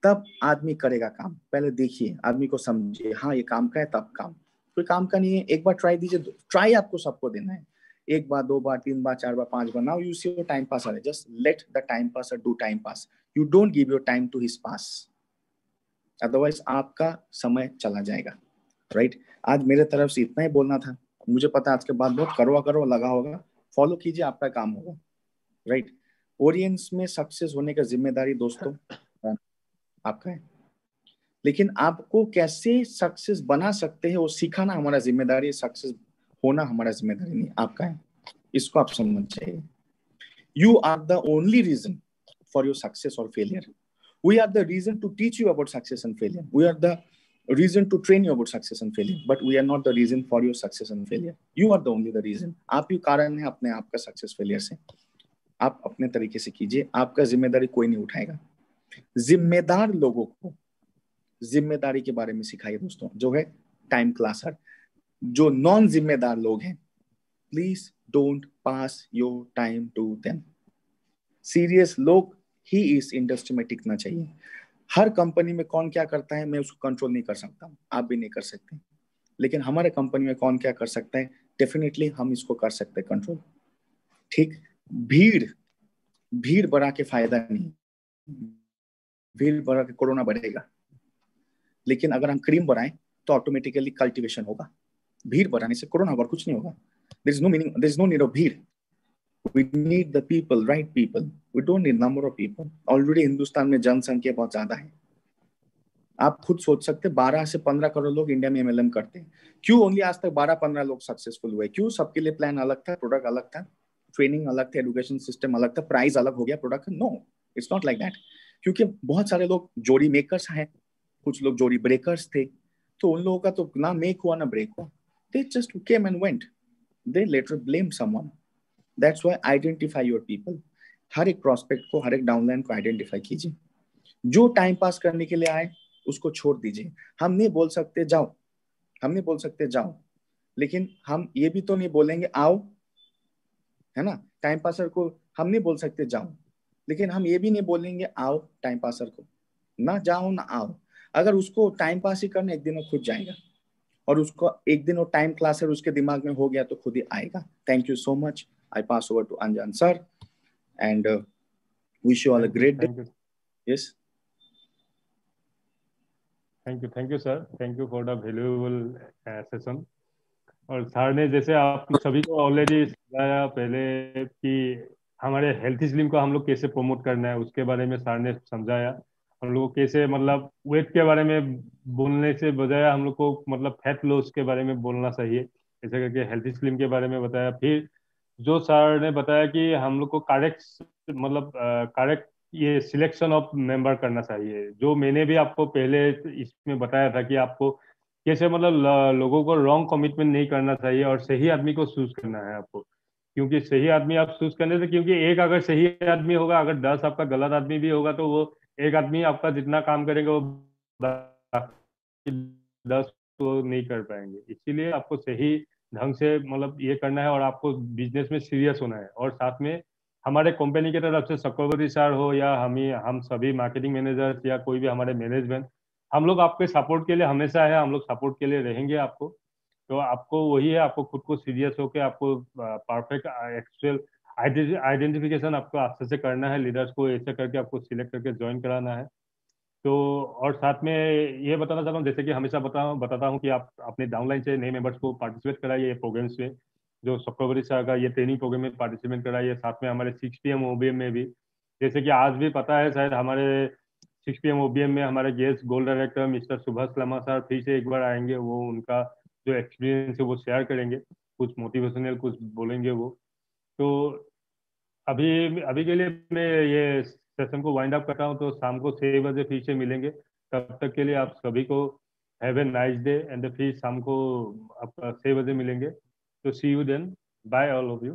तब आदमी करेगा काम। पहले देखिए, आदमी को समझिए, हाँ ये काम का है तब काम, कोई काम का नहीं है, एक बार ट्राई दीजिए। ट्राई आपको सबको देना है, 1 बार 2 बार 3 बार 4 बार 5 बार। Now you see your time pass, just let the time pass do time pass, you don't give your time to his pass, otherwise आपका समय चला जाएगा। राइट, आज मेरे तरफ से इतना ही बोलना था। मुझे पता है आज के बाद बहुत करो लगा होगा, फॉलो कीजिए, आपका काम होगा। राइट, ऑडियंस में सक्सेस होने का जिम्मेदारी दोस्तों आपका है, लेकिन आपको कैसे सक्सेस बना सकते हैं वो सिखाना हमारा जिम्मेदारी है, सक्सेस होना हमारा जिम्मेदारी नहीं, आपका है। इसको आप समझ चाहिए। You are the only reason for your success और failure. We are the reason to teach you about success and failure, we are the reason to train you about success and failure, but we are not the reason for your success and failure। you are the only the reason। आप ही कारण है अपने आप का success failure से। आप अपने तरीके से कीजिए, आपका जिम्मेदारी कोई नहीं उठाएगा। जिम्मेदार लोगों को जिम्मेदारी के बारे में सिखाइए दोस्तों, जो है टाइम क्लासर। जो नॉन जिम्मेदार लोग हैं, please don't pass your time to them. Serious लोग ही इस इंडस्ट्री में टिकना चाहिए। हर कंपनी में कौन क्या करता है मैं उसको कंट्रोल नहीं कर सकता, आप भी नहीं कर सकते, लेकिन हमारे कंपनी में कौन क्या कर सकता है डेफिनेटली हम इसको कर सकते हैं कंट्रोल। ठीक, भीड़ बढ़ा के फायदा नहीं, भीड़ बढ़ा के कोरोना बढ़ेगा, लेकिन अगर हम क्रीम बढ़ाएं तो ऑटोमेटिकली कल्टीवेशन होगा। भीड़ बढ़ाने से कोरोना और कुछ नहीं होगा। There is no meaning, there is no need of भीड़। We need the people, right people। We don't need number of people। Already Hindustan में जनसंख्या बहुत ज्यादा है, आप खुद सोच सकते 12 से 15 करोड़ लोग इंडिया में एमएलएम करते हैं, क्यों ओनली आज तक 12-15 लोग सक्सेसफुल हुए? क्यों? सबके लिए प्लान अलग था, प्रोडक्ट अलग था, ट्रेनिंग अलग था, एजुकेशन सिस्टम अलग था, प्राइस अलग हो गया प्रोडक्ट का। No, it's not like that. क्योंकि बहुत सारे लोग जोड़ी मेकर्स हैं, कुछ लोग जोड़ी ब्रेकर्स थे, तो उन लोगों का तो ना मेक हुआ ना ब्रेक हुआ। They just came and went, they later blame someone. That's why identify your people. हर एक प्रोस्पेक्ट को, हर एक डाउनलाइन को आइडेंटिफाई कीजिए। जो टाइम पास करने के लिए आए उसको छोड़ दीजिए। हम नहीं बोल सकते जाओ, हम नहीं बोल सकते जाओ, लेकिन हम ये भी तो नहीं बोलेंगे आओ, है ना? टाइम पासर को हम नहीं बोल सकते जाओ, लेकिन हम ये भी नहीं बोलेंगे आओ टाइम पासर को। ना जाओ ना आओ। अगर उसको टाइम पास ही करना, एक दिन वो खुद जाएगा, और उसको एक दिन वो टाइम क्लास है उसके दिमाग में हो गया तो खुद ही आएगा। Thank you so much. I pass over to Anjan sir and wish you all a great day. Thank you yes, thank you sir, thank you for the valuable session. और सर ने जैसे आप सभी को ऑलरेडी समझाया पहले कि हमारे हेल्थ स्लिम को हम लोग कैसे प्रमोट करना है, उसके बारे में सर ने समझाया। हम लोग को कैसे मतलब वेट के बारे में बोलने से बजाय हम लोग को मतलब फैट लॉस के बारे में बोलना चाहिए, ऐसे करके हेल्थ स्लिम के बारे में बताया। फिर जो सर ने बताया कि हम लोग को करेक्ट मतलब करेक्ट ये सिलेक्शन ऑफ मेंबर करना चाहिए, जो मैंने भी आपको पहले इसमें बताया था कि आपको कैसे मतलब लोगों को रॉन्ग कमिटमेंट नहीं करना चाहिए और सही आदमी को चूज करना है आपको। क्योंकि सही आदमी आप चूज करने से, क्योंकि एक अगर सही आदमी होगा, अगर 10 आपका गलत आदमी भी होगा, तो वो एक आदमी आपका जितना काम करेगा वो बाकी 10 तो नहीं कर पाएंगे। इसीलिए आपको सही ढंग से मतलब ये करना है और आपको बिजनेस में सीरियस होना है। और साथ में हमारे कंपनी की तरफ से चक्रवर्ती सर हो या हम सभी मार्केटिंग मैनेजर्स या कोई भी हमारे मैनेजमेंट, हम लोग आपके सपोर्ट के लिए हमेशा है, हम लोग सपोर्ट के लिए रहेंगे आपको। तो आपको वही है, आपको खुद को सीरियस होकर आपको परफेक्ट एक्चुअल आइडेंटिफिकेशन आपको अच्छे से करना है, लीडर्स को ऐसे करके आपको सिलेक्ट करके ज्वाइन कराना है। तो और साथ में ये बताना चाहता हूँ, जैसे कि हमेशा बताता हूँ कि आप अपने डाउनलाइन से नए मेंबर्स को पार्टिसिपेट कराइए ये प्रोग्राम्स में, जो सप्टेम्बर से का ये ट्रेनिंग प्रोग्राम में पार्टिसिपेट कराइए। साथ में हमारे 6 PM OBM में भी, जैसे कि आज भी पता है शायद हमारे 6 PM OBM में हमारे guest gold director mister Subhash Lama sir फिर से एक बार आएंगे। वो उनका जो एक्सपीरियंस है वो शेयर करेंगे, कुछ मोटिवेशनल कुछ बोलेंगे वो। तो अभी अभी के लिए मैं ये सेशन को वाइंड अप करता हूँ, तो शाम को 6 बजे फिर से मिलेंगे। तब तक के लिए आप सभी को have a nice day and फिर शाम को आप 6 बजे मिलेंगे। तो see you then, bye all of you.